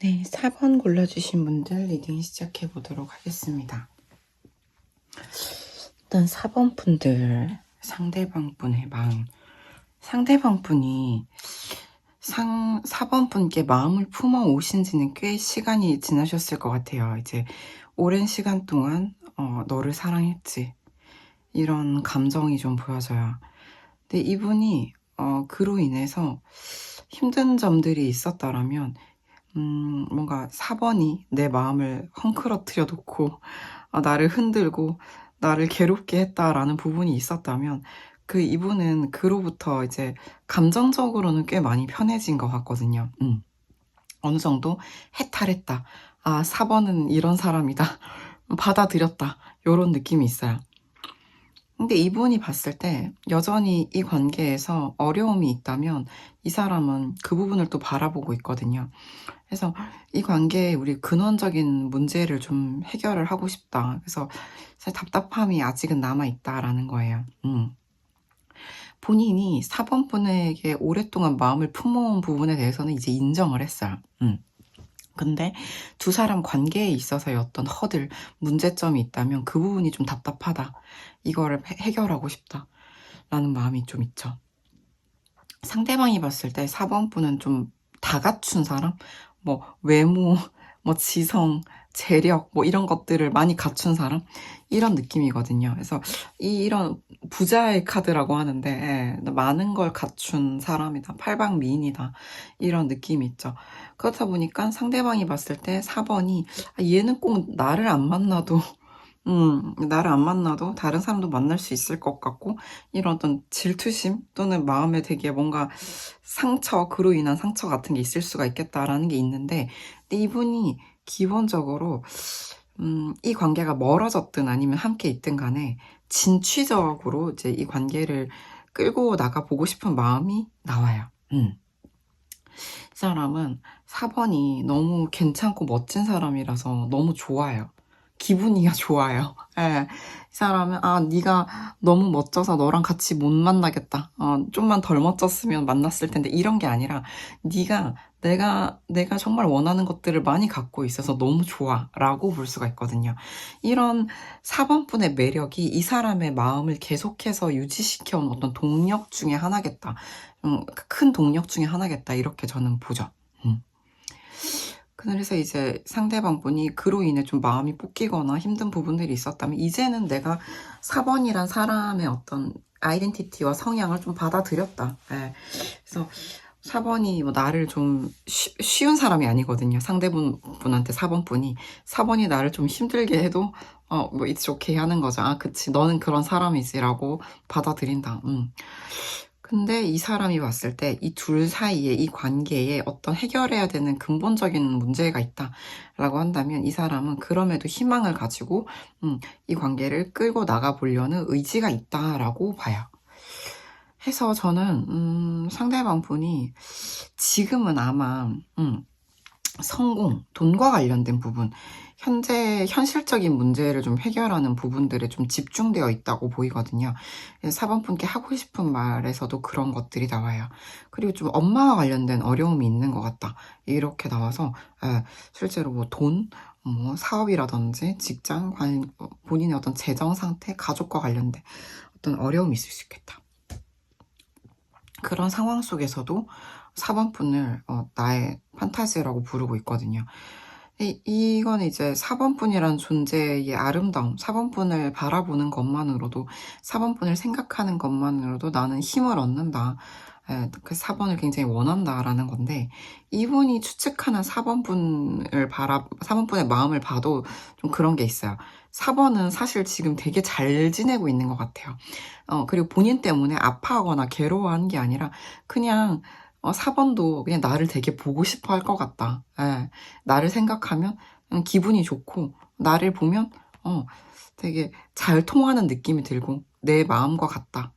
네, 4번 골라주신 분들 리딩 시작해 보도록 하겠습니다. 일단 4번 분들 상대방 분의 마음, 상대방 분이 4번 분께 마음을 품어 오신 지는 꽤 시간이 지나셨을 것 같아요. 이제 오랜 시간 동안 너를 사랑했지, 이런 감정이 좀 보여져요. 근데 이분이 그로 인해서 힘든 점들이 있었다라면 뭔가 4번이 내 마음을 헝클어뜨려 놓고 나를 흔들고 나를 괴롭게 했다라는 부분이 있었다면 이분은 그로부터 이제 감정적으로는 꽤 많이 편해진 것 같거든요. 어느 정도 해탈했다. 아, 4번은 이런 사람이다. 받아들였다. 요런 느낌이 있어요. 근데 이분이 봤을 때 여전히 이 관계에서 어려움이 있다면 이 사람은 그 부분을 또 바라보고 있거든요. 그래서 이 관계에 우리 근원적인 문제를 좀 해결을 하고 싶다. 그래서 사실 답답함이 아직은 남아있다라는 거예요. 본인이 4번 분에게 오랫동안 마음을 품어온 부분에 대해서는 이제 인정을 했어요. 근데 두 사람 관계에 있어서의 어떤 허들, 문제점이 있다면 그 부분이 좀 답답하다. 이거를 해결하고 싶다. 라는 마음이 좀 있죠. 상대방이 봤을 때 4번 분은 좀 다 갖춘 사람? 뭐 외모, 뭐 지성, 재력, 뭐 이런 것들을 많이 갖춘 사람? 이런 느낌이거든요. 그래서 이런 부자의 카드라고 하는데 많은 걸 갖춘 사람이다. 팔방미인이다. 이런 느낌이 있죠. 그렇다 보니까 상대방이 봤을 때 4번이 얘는 꼭 나를 안 만나도 나를 안 만나도 다른 사람도 만날 수 있을 것 같고, 이런 어떤 질투심 또는 마음에 되게 뭔가 상처, 그로 인한 상처 같은 게 있을 수가 있겠다라는 게 있는데, 근데 이분이 기본적으로 이 관계가 멀어졌든 아니면 함께 있든 간에 진취적으로 이제 이 관계를 끌고 나가 보고 싶은 마음이 나와요. 이 사람은 4번이 너무 괜찮고 멋진 사람이라서 너무 좋아요. 기분이가 좋아요. 예. 이 사람은 네가 너무 멋져서 너랑 같이 못 만나겠다. 좀만 덜 멋졌으면 만났을 텐데, 이런 게 아니라 네가 내가 정말 원하는 것들을 많이 갖고 있어서 너무 좋아라고 볼 수가 있거든요. 이런 4번 분의 매력이 이 사람의 마음을 계속해서 유지시켜 온 어떤 동력 중에 하나겠다. 큰 동력 중에 하나겠다. 이렇게 저는 보죠. 그래서 이제 상대방 분이 그로 인해 좀 마음이 볶이거나 힘든 부분들이 있었다면 이제는 내가 4번이란 사람의 어떤 아이덴티티와 성향을 좀 받아들였다. 예. 그래서 4번이 뭐 나를 좀 쉬운 사람이 아니거든요. 상대분한테 4번 분이 4번이 나를 좀 힘들게 해도 뭐 it's okay 하는 거죠. 그치, 너는 그런 사람이지라고 받아들인다. 근데 이 사람이 봤을 때 이 둘 사이에, 이 관계에 어떤 해결해야 되는 근본적인 문제가 있다라고 한다면 이 사람은 그럼에도 희망을 가지고 이 관계를 끌고 나가 보려는 의지가 있다라고 봐요. 해서 저는 상대방 분이 지금은 아마 성공, 돈과 관련된 부분, 현재 현실적인 문제를 좀 해결하는 부분들에 좀 집중되어 있다고 보이거든요. 4번 분께 하고 싶은 말에서도 그런 것들이 나와요. 그리고 좀 엄마와 관련된 어려움이 있는 것 같다. 이렇게 나와서 실제로 뭐 돈, 뭐 사업이라든지 직장, 본인의 어떤 재정 상태, 가족과 관련된 어떤 어려움이 있을 수 있겠다. 그런 상황 속에서도 4번 분을 나의 판타지라고 부르고 있거든요. 이건 이제 4번 분이란 존재의 아름다움, 4번 분을 바라보는 것만으로도, 4번 분을 생각하는 것만으로도 나는 힘을 얻는다. 그 4번을 굉장히 원한다라는 건데, 이분이 추측하는 4번 분을 4번 분의 마음을 봐도 좀 그런 게 있어요. 4번은 사실 지금 되게 잘 지내고 있는 것 같아요. 그리고 본인 때문에 아파하거나 괴로워하는 게 아니라 그냥 4번도 그냥 나를 되게 보고 싶어 할 것 같다. 나를 생각하면 기분이 좋고, 나를 보면 되게 잘 통하는 느낌이 들고 내 마음과 같다.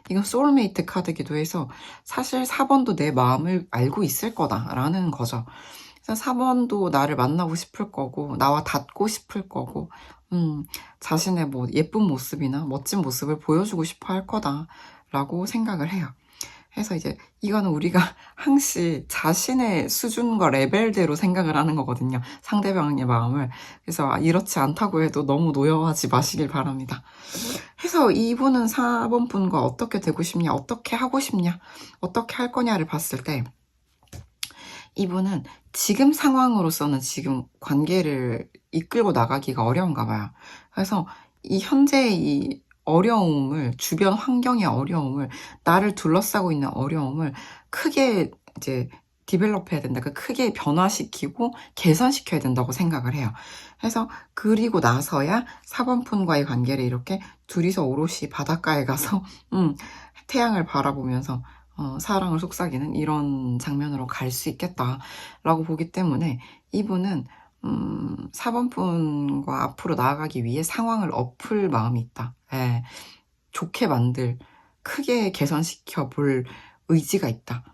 이건 소울메이트 카드기도 해서 사실 4번도 내 마음을 알고 있을 거다라는 거죠. 그래서 4번도 나를 만나고 싶을 거고, 나와 닿고 싶을 거고, 자신의 뭐 예쁜 모습이나 멋진 모습을 보여주고 싶어 할 거다라고 생각을 해요. 해서 이제 이거는 우리가 항시 자신의 수준과 레벨대로 생각을 하는 거거든요. 상대방의 마음을. 그래서 이렇지 않다고 해도 너무 노여워하지 마시길 바랍니다. 해서 이분은 4번 분과 어떻게 되고 싶냐, 어떻게 하고 싶냐, 어떻게 할 거냐를 봤을 때 이분은 지금 상황으로서는 지금 관계를 이끌고 나가기가 어려운가 봐요. 그래서 이 현재의 이 어려움을, 주변 환경의 어려움을, 나를 둘러싸고 있는 어려움을 크게 이제 디벨롭해야 된다. 크게 변화시키고 개선시켜야 된다고 생각을 해요. 그래서 그리고 나서야 4번 푼과의 관계를 이렇게 둘이서 오롯이 바닷가에 가서 태양을 바라보면서 사랑을 속삭이는 이런 장면으로 갈 수 있겠다라고 보기 때문에 이분은 4번 분과 앞으로 나아가기 위해 상황을 엎을 마음이 있다. 예, 좋게 만들, 크게 개선시켜 볼 의지가 있다.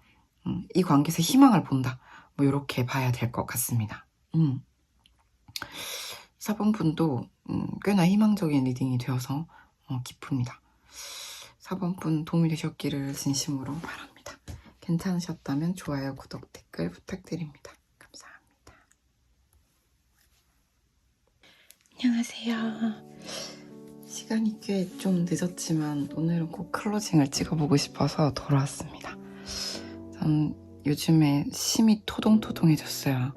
이 관계에서 희망을 본다. 뭐 이렇게 봐야 될 것 같습니다. 4번 분도 꽤나 희망적인 리딩이 되어서 기쁩니다. 4번 분 도움이 되셨기를 진심으로 바랍니다. 괜찮으셨다면 좋아요, 구독, 댓글 부탁드립니다. 감사합니다. 안녕하세요. 시간이 꽤 좀 늦었지만 오늘은 꼭 클로징을 찍어보고 싶어서 돌아왔습니다. 전 요즘에 심이 토동토동해졌어요.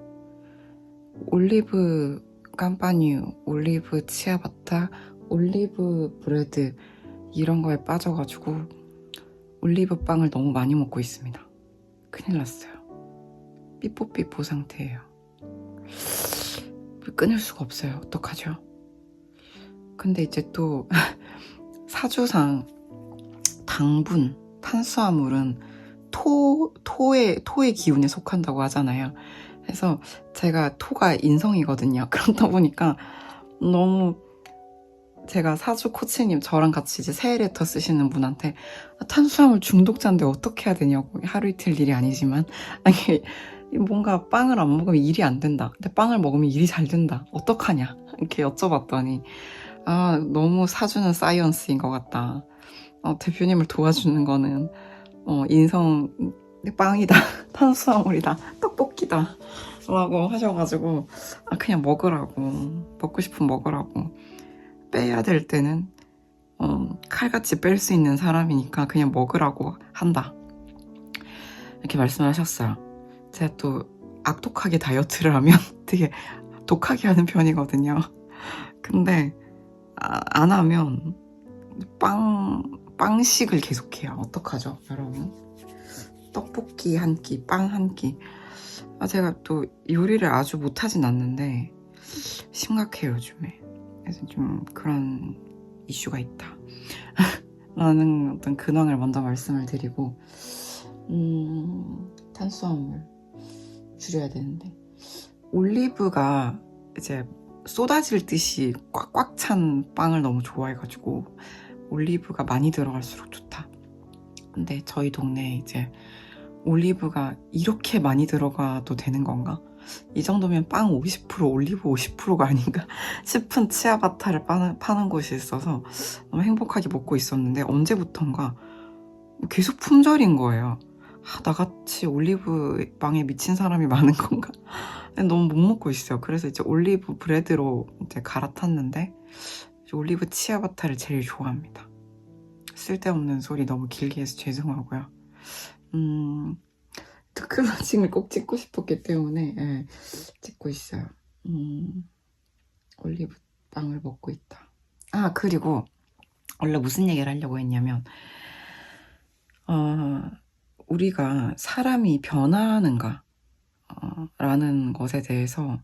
올리브 깜파뉴, 올리브 치아바타, 올리브 브레드 이런 거에 빠져가지고 올리브 빵을 너무 많이 먹고 있습니다. 큰일 났어요. 삐뽀삐뽀 상태예요. 끊을 수가 없어요. 어떡하죠? 근데 이제 또 사주상 당분, 탄수화물은 토의 기운에 속한다고 하잖아요. 그래서 제가 토가 인성이거든요. 그러다 보니까 너무 제가 사주 코치님 저랑 같이 이제 새해 레터 쓰시는 분한테 탄수화물 중독자인데 어떻게 해야 되냐고, 하루 이틀 일이 아니지만 아니 뭔가 빵을 안 먹으면 일이 안 된다. 근데 빵을 먹으면 일이 잘 된다. 어떡하냐 이렇게 여쭤봤더니 너무 사주는 사이언스인 것 같다. 대표님을 도와주는 거는 인성 빵이다, 탄수화물이다, 떡볶이다 라고 하셔가지고 그냥 먹으라고, 먹고 싶으면 먹으라고, 빼야 될 때는 칼같이 뺄 수 있는 사람이니까 그냥 먹으라고 한다 이렇게 말씀하셨어요. 제가 또 악독하게 다이어트를 하면 되게 독하게 하는 편이거든요. 근데 안 하면 빵식을 계속해요. 어떡하죠, 여러분? 떡볶이 한 끼, 빵 한 끼. 제가 또 요리를 아주 못하진 않는데 심각해요, 요즘에. 그래서 좀 그런 이슈가 있다 라는 어떤 근황을 먼저 말씀을 드리고, 탄수화물 줄여야 되는데, 올리브가 이제 쏟아질 듯이 꽉꽉 찬 빵을 너무 좋아해가지고 올리브가 많이 들어갈수록 좋다. 근데 저희 동네에 이제 올리브가 이렇게 많이 들어가도 되는 건가? 이 정도면 빵 50%, 올리브 50%가 아닌가 싶은 치아바타를 파는 곳이 있어서 너무 행복하게 먹고 있었는데, 언제부턴가 계속 품절인 거예요. 나같이 올리브 빵에 미친 사람이 많은 건가? 너무 못 먹고 있어요. 그래서 이제 올리브 브레드로 이제 갈아탔는데, 올리브 치아바타를 제일 좋아합니다. 쓸데없는 소리 너무 길게 해서 죄송하고요. 클로징을 꼭 찍고 싶었기 때문에 찍고 있어요. 올리브 빵을 먹고 있다. 그리고 원래 무슨 얘기를 하려고 했냐면, 우리가 사람이 변화하는가 라는 것에 대해서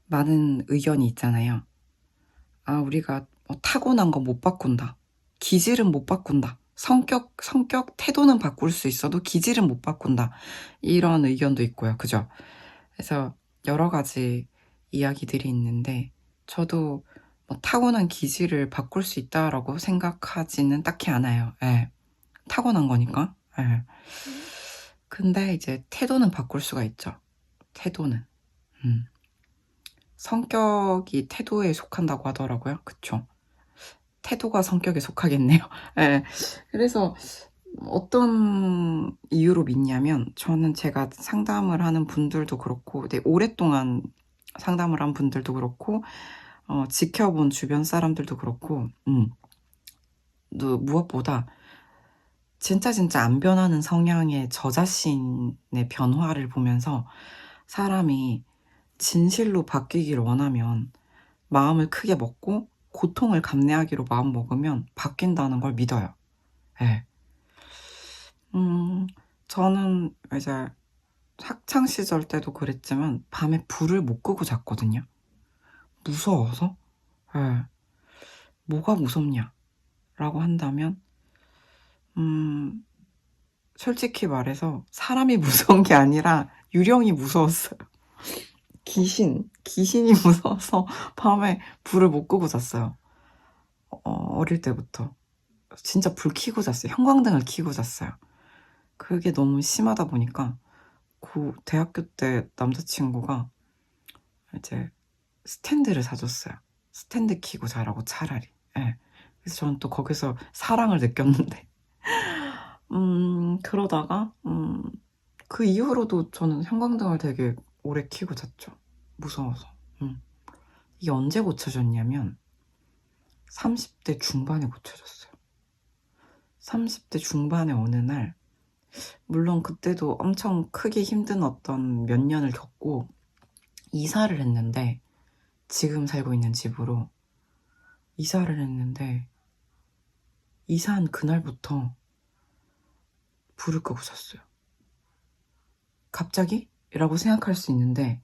많은 의견이 있잖아요. 우리가 타고난 거 못 바꾼다, 기질은 못 바꾼다, 성격, 태도는 바꿀 수 있어도 기질은 못 바꾼다, 이런 의견도 있고요. 그죠? 그래서 여러 가지 이야기들이 있는데, 저도 타고난 기질을 바꿀 수 있다라고 생각하지는 딱히 않아요. 타고난 거니까. 근데 이제 태도는 바꿀 수가 있죠. 태도는. 성격이 태도에 속한다고 하더라고요. 그쵸? 태도가 성격에 속하겠네요. 그래서 어떤 이유로 믿냐면, 저는 제가 상담을 하는 분들도 그렇고, 오랫동안 상담을 한 분들도 그렇고, 지켜본 주변 사람들도 그렇고, 무엇보다 진짜 안 변하는 성향의 저 자신의 변화를 보면서 사람이 진실로 바뀌길 원하면 마음을 크게 먹고 고통을 감내하기로 마음 먹으면 바뀐다는 걸 믿어요. 예. 저는 이제 학창 시절 때도 그랬지만 밤에 불을 못 끄고 잤거든요. 무서워서. 예. 뭐가 무섭냐라고 한다면 솔직히 말해서 사람이 무서운 게 아니라 유령이 무서웠어요. 귀신이 무서워서 밤에 불을 못 끄고 잤어요. 어릴 때부터. 진짜 불 켜고 잤어요. 형광등을 켜고 잤어요. 그게 너무 심하다 보니까 대학교 때 남자친구가 이제 스탠드를 사줬어요. 스탠드 켜고 자라고 차라리. 예. 그래서 저는 또 거기서 사랑을 느꼈는데 그러다가 그 이후로도 저는 형광등을 되게 오래 켜고 잤죠. 무서워서. 이게 언제 고쳐졌냐면 30대 중반에 고쳐졌어요. 30대 중반의 어느 날, 물론 그때도 엄청 크게 힘든 어떤 몇 년을 겪고 이사를 했는데, 지금 살고 있는 집으로 이사를 했는데, 이사한 그날부터 불을 끄고 잤어요. 갑자기? 라고 생각할 수 있는데,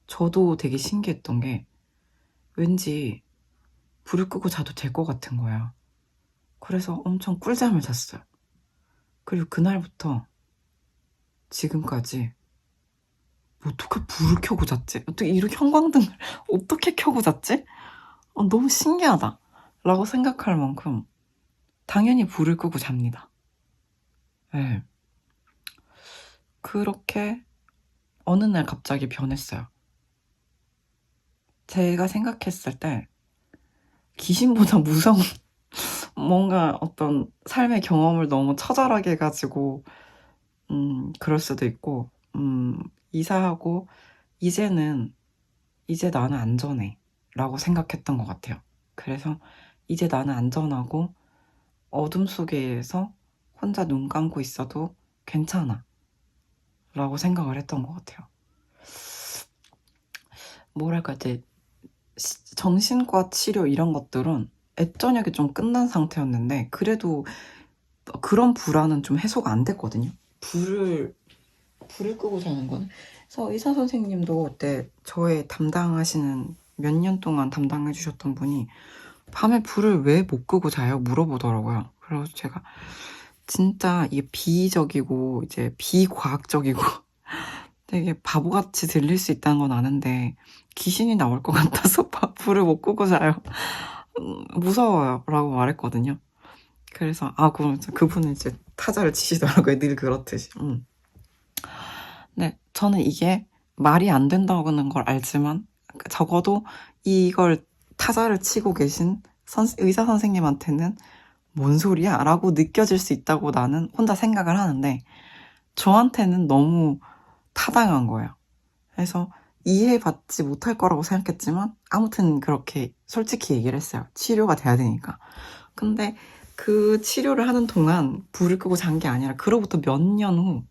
저도 되게 신기했던 게 왠지 불을 끄고 자도 될 것 같은 거야. 그래서 엄청 꿀잠을 잤어요. 그리고 그날부터 지금까지 어떻게 불을 켜고 잤지? 어떻게 이렇게 형광등을 어떻게 켜고 잤지? 너무 신기하다 라고 생각할 만큼 당연히 불을 끄고 잡니다. 네. 그렇게 어느 날 갑자기 변했어요. 제가 생각했을 때 귀신보다 무서운 뭔가 어떤 삶의 경험을 너무 처절하게 해가지고 그럴 수도 있고, 이사하고 이제 나는 안전해 라고 생각했던 것 같아요. 그래서 이제 나는 안전하고 어둠 속에서 혼자 눈 감고 있어도 괜찮아 라고 생각을 했던 것 같아요. 뭐랄까, 이제 정신과 치료 이런 것들은 애저녁에 좀 끝난 상태였는데, 그래도 그런 불안은 좀 해소가 안 됐거든요. 불을 끄고 자는 거는. 그래서 의사 선생님도 그때 저의 담당하시는, 몇 년 동안 담당해 주셨던 분이 밤에 불을 왜 못 끄고 자요? 물어보더라고요. 그래서 제가 진짜 이게 비이적이고 이제 비과학적이고 되게 바보같이 들릴 수 있다는 건 아는데, 귀신이 나올 것 같아서 불을 못 끄고 자요. 무서워요 라고 말했거든요. 그래서 그럼 그분은 이제 타자를 치시더라고요. 늘 그렇듯이. 네, 저는 이게 말이 안 된다는 걸 알지만 적어도 이걸 타자를 치고 계신 의사 선생님한테는 뭔 소리야? 라고 느껴질 수 있다고 나는 혼자 생각을 하는데, 저한테는 너무 타당한 거예요. 그래서 이해받지 못할 거라고 생각했지만 아무튼 그렇게 솔직히 얘기를 했어요. 치료가 돼야 되니까. 근데 그 치료를 하는 동안 불을 끄고 잔 게 아니라 그로부터 몇 년 후,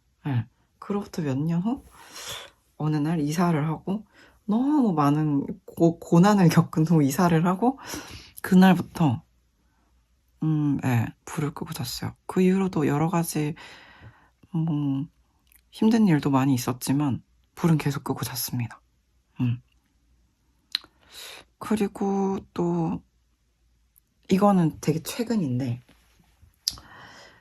어느 날 이사를 하고 너무 많은 고난을 겪은 후 이사를 하고 그날부터 불을 끄고 잤어요. 그 이후로도 여러 가지 힘든 일도 많이 있었지만 불은 계속 끄고 잤습니다. 그리고 또 이거는 되게 최근인데,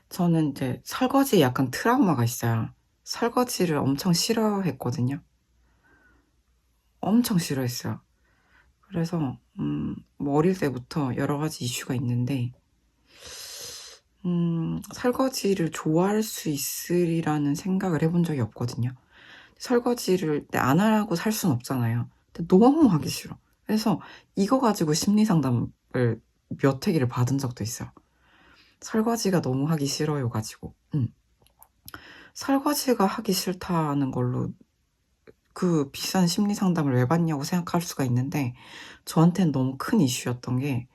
저는 이제 설거지에 약간 트라우마가 있어요. 설거지를 엄청 싫어했거든요. 엄청 싫어했어요. 그래서 뭐 어릴 때부터 여러 가지 이슈가 있는데, 설거지를 좋아할 수 있으리라는 생각을 해본 적이 없거든요. 설거지를 안 하고 살 순 없잖아요. 근데 너무 하기 싫어. 그래서 이거 가지고 심리 상담을 몇 회기를 받은 적도 있어요. 설거지가 너무 하기 싫어요 가지고. 설거지가 하기 싫다는 걸로 그 비싼 심리 상담을 왜 받냐고 생각할 수가 있는데, 저한테는 너무 큰 이슈였던 게,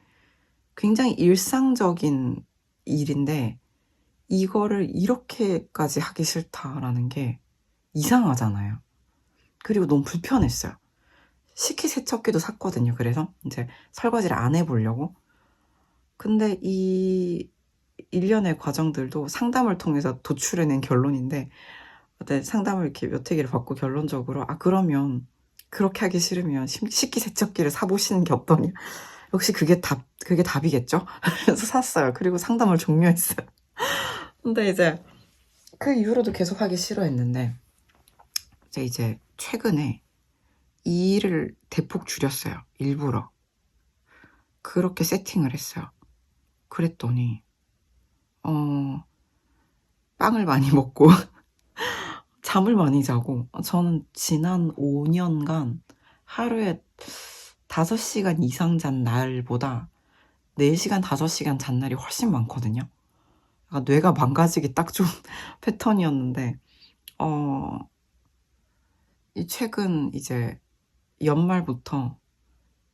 굉장히 일상적인 일인데 이거를 이렇게까지 하기 싫다라는 게 이상하잖아요. 그리고 너무 불편했어요. 식기세척기도 샀거든요. 그래서 이제 설거지를 안 해보려고. 근데 이 일련의 과정들도 상담을 통해서 도출해낸 결론인데, 네, 상담을 이렇게 몇 회기를 받고 결론적으로 그러면 그렇게 하기 싫으면 식기세척기를 사보시는 게 어떠냐. 역시 그게 답이겠죠? 그래서 샀어요. 그리고 상담을 종료했어요. 근데 이제 그 이후로도 계속 하기 싫어했는데, 이제 최근에 이 일을 대폭 줄였어요. 일부러. 그렇게 세팅을 했어요. 그랬더니 빵을 많이 먹고 잠을 많이 자고, 저는 지난 5년간 하루에 5시간 이상 잔 날보다 4시간, 5시간 잔 날이 훨씬 많거든요. 뇌가 망가지기 딱 좋은 패턴이었는데, 이 최근 이제 연말부터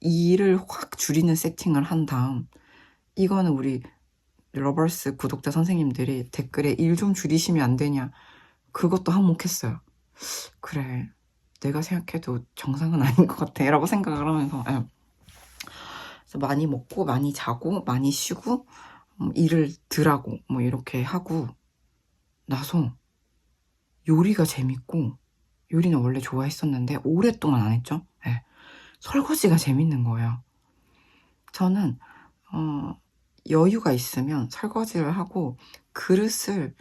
이 일을 확 줄이는 세팅을 한 다음, 이거는 우리 러버스 구독자 선생님들이 댓글에 일 좀 줄이시면 안 되냐, 그것도 한몫했어요. 그래, 내가 생각해도 정상은 아닌 것 같아 라고 생각을 하면서, 그래서 많이 먹고 많이 자고 많이 쉬고 일을 덜 하고 뭐 이렇게 하고 나서 요리가 재밌고, 요리는 원래 좋아했었는데 오랫동안 안 했죠. 네. 설거지가 재밌는 거예요. 저는 여유가 있으면 설거지를 하고, 그릇을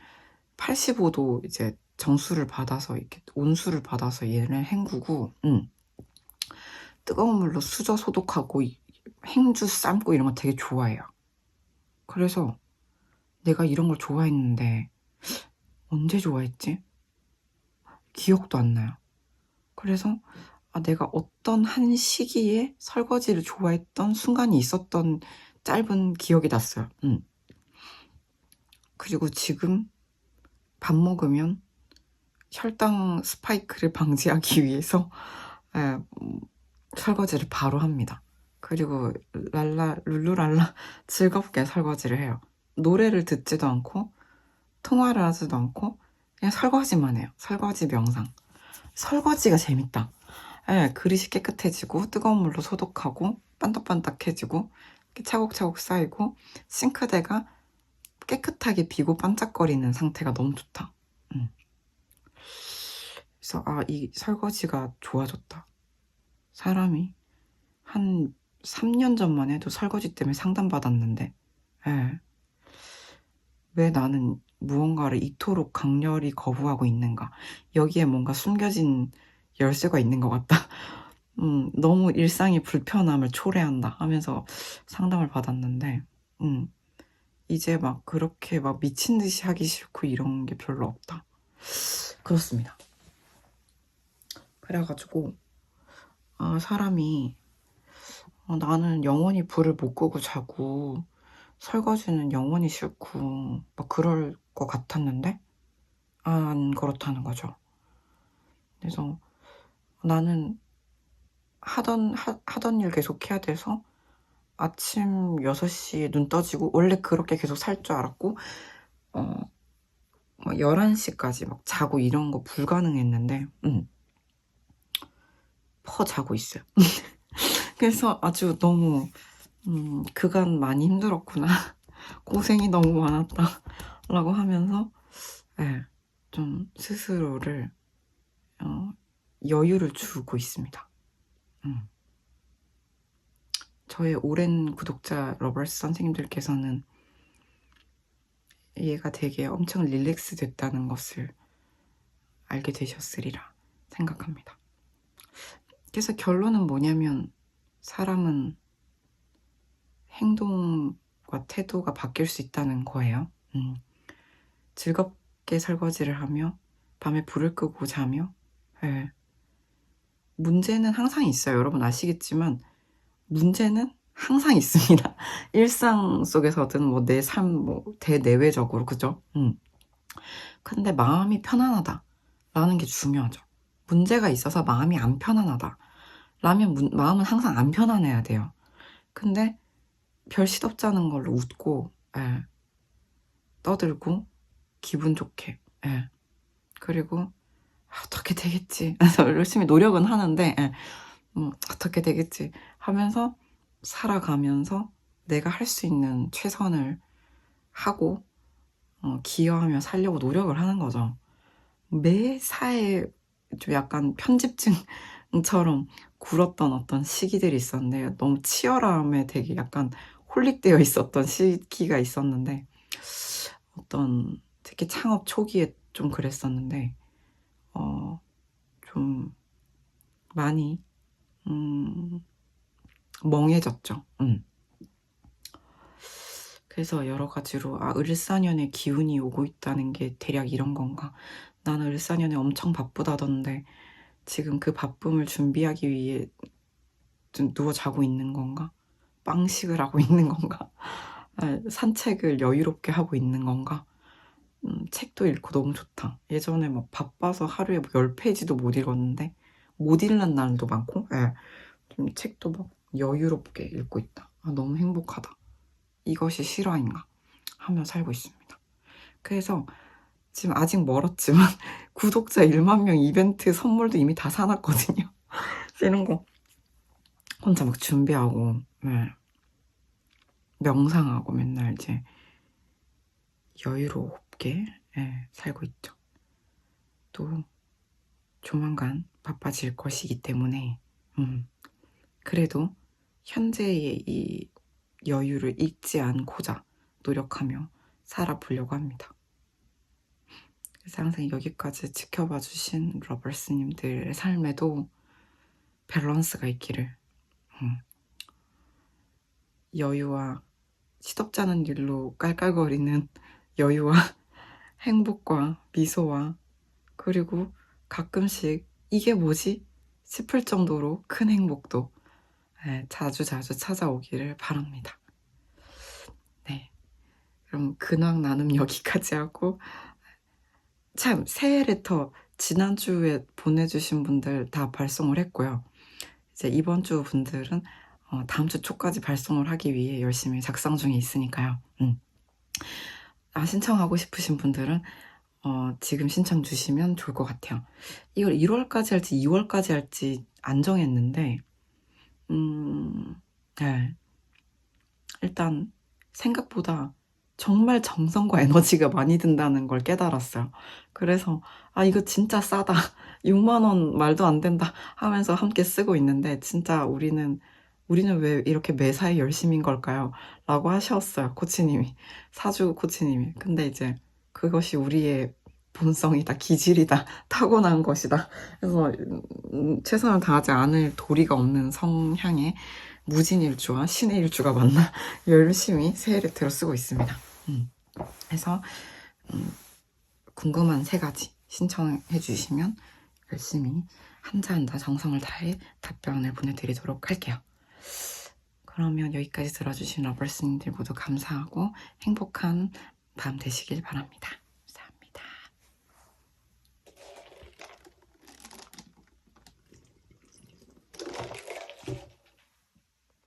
85도 이제 정수를 받아서, 이렇게 온수를 받아서 얘를 헹구고, 뜨거운 물로 수저 소독하고 행주 삶고 이런 거 되게 좋아해요. 그래서 내가 이런 걸 좋아했는데 언제 좋아했지? 기억도 안 나요. 그래서 내가 어떤 한 시기에 설거지를 좋아했던 순간이 있었던 짧은 기억이 났어요. 그리고 지금 밥 먹으면 혈당 스파이크를 방지하기 위해서 설거지를 바로 합니다. 그리고 룰루랄라 즐겁게 설거지를 해요. 노래를 듣지도 않고 통화를 하지도 않고 그냥 설거지만 해요. 설거지 명상. 설거지가 재밌다. 그릇이 깨끗해지고 뜨거운 물로 소독하고 반짝반짝해지고 차곡차곡 쌓이고 싱크대가 깨끗하게 비고 반짝거리는 상태가 너무 좋다. 그래서 이 설거지가 좋아졌다. 사람이 한 3년 전만 해도 설거지 때문에 상담받았는데, 왜 나는 무언가를 이토록 강렬히 거부하고 있는가. 여기에 뭔가 숨겨진 열쇠가 있는 것 같다. 너무 일상의 불편함을 초래한다 하면서 상담을 받았는데, 이제 막 그렇게 막 미친 듯이 하기 싫고 이런 게 별로 없다. 그렇습니다. 그래가지고 사람이 나는 영원히 불을 못 끄고 자고 설거지는 영원히 싫고 막 그럴 것 같았는데 안 그렇다는 거죠. 그래서 나는 하던 일 계속 해야 돼서 아침 6시에 눈 떠지고, 원래 그렇게 계속 살 줄 알았고 막 11시까지 막 자고 이런 거 불가능했는데 퍼 자고 있어요. 그래서 아주 너무 그간 많이 힘들었구나. 고생이 너무 많았다 라고 하면서 좀 스스로를 여유를 주고 있습니다. 저의 오랜 구독자 러버스 선생님들께서는 얘가 되게 엄청 릴렉스 됐다는 것을 알게 되셨으리라 생각합니다. 그래서 결론은 뭐냐면, 사람은 행동과 태도가 바뀔 수 있다는 거예요. 즐겁게 설거지를 하며 밤에 불을 끄고 자며, 문제는 항상 있어요. 여러분 아시겠지만 문제는 항상 있습니다. 일상 속에서든 뭐 내 삶 뭐 대내외적으로 그죠? 근데 마음이 편안하다라는 게 중요하죠. 문제가 있어서 마음이 안 편안하다 라면 마음은 항상 안 편안해야 돼요. 근데 별 시덥지 않은 걸로 웃고 예. 떠들고 기분 좋게 예. 그리고 '어떻게 되겠지.' 그래서 열심히 노력은 하는데 예. '어떻게 되겠지.' 하면서 살아가면서 내가 할 수 있는 최선을 하고 기여하며 살려고 노력을 하는 거죠. 매사에 좀 약간 편집증처럼 굴었던 어떤 시기들이 있었는데 너무 치열함에 되게 약간 홀릭되어 있었던 시기가 있었는데 어떤 특히 창업 초기에 좀 그랬었는데 좀 많이 음 멍해졌죠. 그래서 여러 가지로 '아 을사년의 기운이 오고 있다는 게 대략 이런 건가? 나는 을사년에 엄청 바쁘다던데 지금 그 바쁨을 준비하기 위해 좀 누워 자고 있는 건가? 빵식을 하고 있는 건가? 아 산책을 여유롭게 하고 있는 건가? 책도 읽고 너무 좋다. 예전에 막 바빠서 하루에 뭐 10페이지도 못 읽었는데 못 읽는 날도 많고 예. 좀 책도 막 여유롭게 읽고 있다. '아 너무 행복하다. 이것이 실화인가?' 하며 살고 있습니다. 그래서 지금 아직 멀었지만 구독자 1만 명 이벤트 선물도 이미 다 사 놨거든요. 이런 거 혼자 막 준비하고 네. 명상하고 맨날 이제 여유롭게 예 살고 있죠. 또 조만간 바빠질 것이기 때문에 그래도 현재의 이 여유를 잊지 않고자 노력하며 살아보려고 합니다. 그래서 항상 여기까지 지켜봐 주신 러벌스님들의 삶에도 밸런스가 있기를 여유와 시덥지 않은 일로 깔깔거리는 여유와 행복과 미소와 그리고 가끔씩 '이게 뭐지?' 싶을 정도로 큰 행복도 예 자주자주 찾아오기를 바랍니다. 네. 그럼 근황 나눔 여기까지 하고 참 새해 레터 지난주에 보내주신 분들 다 발송을 했고요. 이제 이번 주 분들은 다음 주 초까지 발송을 하기 위해 열심히 작성 중에 있으니까요. 신청하고 싶으신 분들은 지금 신청 주시면 좋을 것 같아요. 이걸 1 월까지 할지 2 월까지 할지 안 정했는데 네. 일단 생각보다 정말 정성과 에너지가 많이 든다는 걸 깨달았어요. 그래서 '아 이거 진짜 싸다. 6만 원 말도 안 된다.' 하면서 함께 쓰고 있는데 진짜 "우리는 왜 이렇게 매사에 열심인 걸까요?" 라고 하셨어요 코치님이. 사주 코치님이. 근데 이제 "그것이 우리의 본성이다. 기질이다. 타고난 것이다." 그래서 최선을 다하지 않을 도리가 없는 성향의 무진일주와 신의 일주가 만나 열심히 새해 레터를 쓰고 있습니다. 그래서 궁금한 3가지 신청해 주시면 열심히 한자 한자 정성을 다해 답변을 보내드리도록 할게요. 그러면 여기까지 들어주신 러벌스님들 모두 감사하고 행복한 밤 되시길 바랍니다.